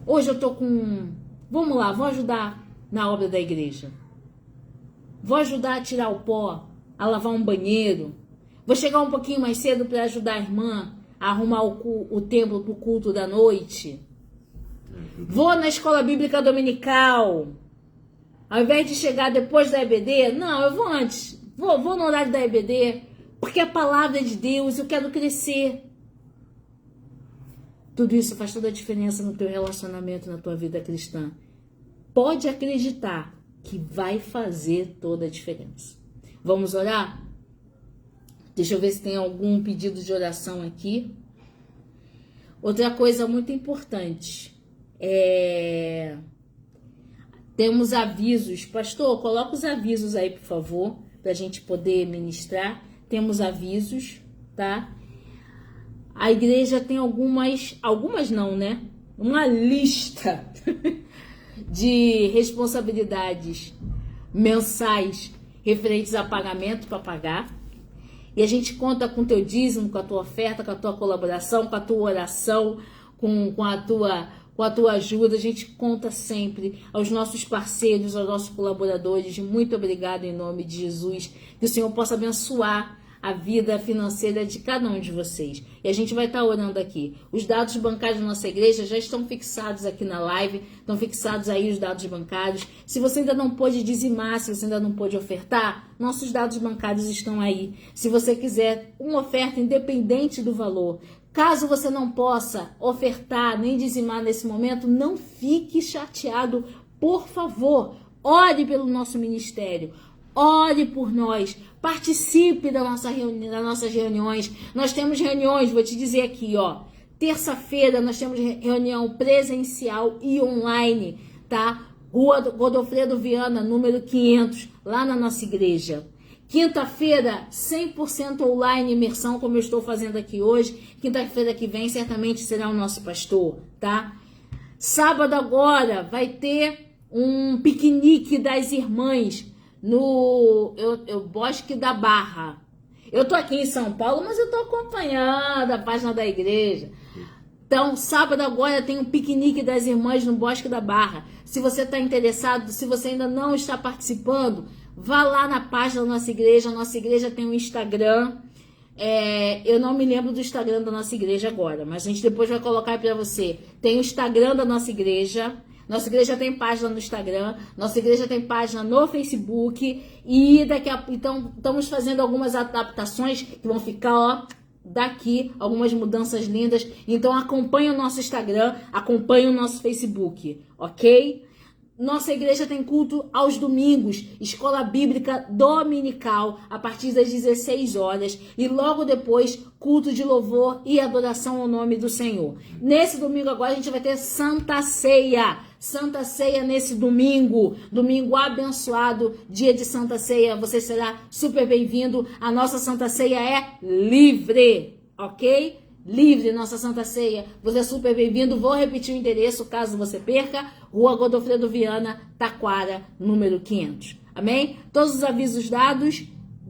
Hoje eu tô com... Vamos lá, vou ajudar na obra da igreja. Vou ajudar a tirar o pó, a lavar um banheiro. Vou chegar um pouquinho mais cedo para ajudar a irmã a arrumar o templo para o culto da noite. Vou na escola bíblica dominical. Ao invés de chegar depois da EBD, não, eu vou antes. Vou no horário da EBD, porque a palavra é de Deus, eu quero crescer. Tudo isso faz toda a diferença no teu relacionamento, na tua vida cristã. Pode acreditar que vai fazer toda a diferença. Vamos orar? Deixa eu ver se tem algum pedido de oração aqui. Outra coisa muito importante, temos avisos. Pastor, coloca os avisos aí, por favor, para a gente poder ministrar. Temos avisos, tá? A igreja tem algumas não, né? Uma lista de responsabilidades mensais referentes a pagamento para pagar. E a gente conta com o teu dízimo, com a tua oferta, com a tua colaboração, com a tua oração, com a tua ajuda. A gente conta sempre aos nossos parceiros, aos nossos colaboradores. Muito obrigado em nome de Jesus. Que o Senhor possa abençoar a vida financeira de cada um de vocês. E a gente vai estar orando aqui. Os dados bancários da nossa igreja já estão fixados aqui na live. Estão fixados aí os dados bancários. Se você ainda não pôde dizimar, se você ainda não pôde ofertar, nossos dados bancários estão aí. Se você quiser uma oferta independente do valor, caso você não possa ofertar nem dizimar nesse momento, não fique chateado, por favor. Ore pelo nosso ministério. Ore por nós, participe das nossas reuniões. Nós temos reuniões, vou te dizer aqui, ó. Terça-feira nós temos reunião presencial e online, tá? Rua Godofredo Viana, número 500, lá na nossa igreja. Quinta-feira, 100% online, imersão, como eu estou fazendo aqui hoje. Quinta-feira que vem, certamente será o nosso pastor, tá? Sábado agora vai ter um piquenique das irmãs no Bosque da Barra. Eu tô aqui em São Paulo, mas eu tô acompanhando a página da igreja. Então, sábado agora tem um piquenique das irmãs no Bosque da Barra. Se você está interessado, se você ainda não está participando, vá lá na página da nossa igreja. A nossa igreja tem um Instagram. Eu não me lembro do Instagram da nossa igreja agora, mas a gente depois vai colocar para você. Tem o Instagram da nossa igreja. Nossa igreja tem página no Instagram, nossa igreja tem página no Facebook e então estamos fazendo algumas adaptações que vão ficar, ó, daqui, algumas mudanças lindas. Então acompanhe o nosso Instagram, acompanhe o nosso Facebook, ok? Nossa igreja tem culto aos domingos, escola bíblica dominical, a partir das 16 horas. E logo depois, culto de louvor e adoração ao nome do Senhor. Nesse domingo agora, a gente vai ter Santa Ceia. Santa Ceia nesse domingo. Domingo abençoado, dia de Santa Ceia. Você será super bem-vindo. A nossa Santa Ceia é livre, ok? Livre, nossa Santa Ceia. Você é super bem-vindo. Vou repetir o endereço caso você perca. Rua Godofredo Viana, Taquara, número 500. Amém? Todos os avisos dados.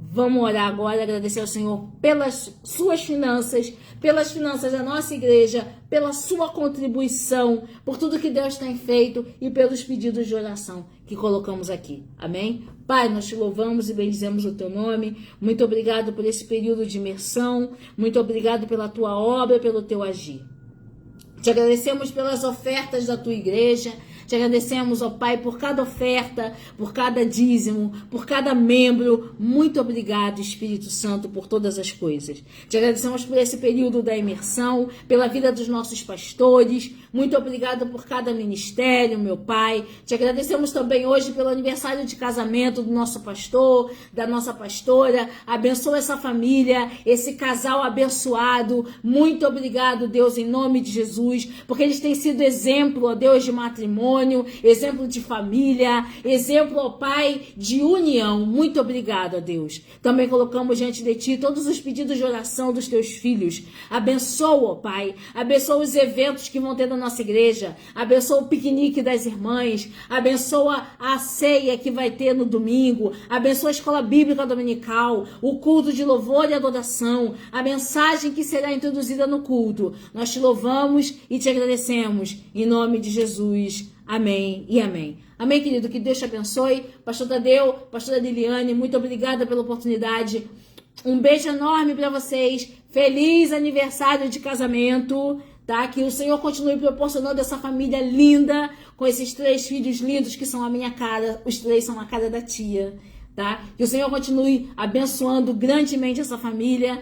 Vamos orar agora, agradecer ao Senhor pelas suas finanças, pelas finanças da nossa igreja, pela sua contribuição, por tudo que Deus tem feito e pelos pedidos de oração que colocamos aqui. Amém? Pai, nós te louvamos e bendizemos o teu nome. Muito obrigado por esse período de imersão. Muito obrigado pela tua obra, pelo teu agir. Te agradecemos pelas ofertas da tua igreja. Te agradecemos, ó Pai, por cada oferta, por cada dízimo, por cada membro. Muito obrigado, Espírito Santo, por todas as coisas. Te agradecemos por esse período da imersão, pela vida dos nossos pastores. Muito obrigado por cada ministério, meu Pai. Te agradecemos também hoje pelo aniversário de casamento do nosso pastor, da nossa pastora. Abençoa essa família, esse casal abençoado. Muito obrigado, Deus, em nome de Jesus, porque eles têm sido exemplo, ó Deus, de matrimônio, exemplo de família, exemplo, ó Pai, de união. Muito obrigado, ó Deus. Também colocamos diante de Ti todos os pedidos de oração dos Teus filhos. Abençoa, ó Pai, abençoa os eventos que vão ter na nossa igreja, abençoa o piquenique das irmãs, abençoa a ceia que vai ter no domingo, abençoa a escola bíblica dominical, o culto de louvor e adoração, a mensagem que será introduzida no culto. Nós te louvamos e te agradecemos, em nome de Jesus. Amém e amém. Amém, querido? Que Deus te abençoe. Pastor Tadeu, pastora Liliane, muito obrigada pela oportunidade. Um beijo enorme para vocês. Feliz aniversário de casamento, tá? Que o Senhor continue proporcionando essa família linda, com esses 3 filhos lindos que são a minha cara. Os 3 são a cara da tia, tá? Que o Senhor continue abençoando grandemente essa família.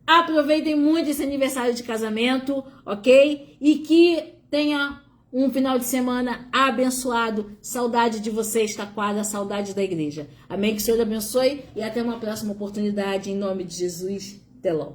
Aproveitem muito esse aniversário de casamento, ok? E que tenha um final de semana abençoado. Saudade de vocês, Taquara, saudade da igreja. Amém? Que o Senhor abençoe e até uma próxima oportunidade. Em nome de Jesus. Até logo.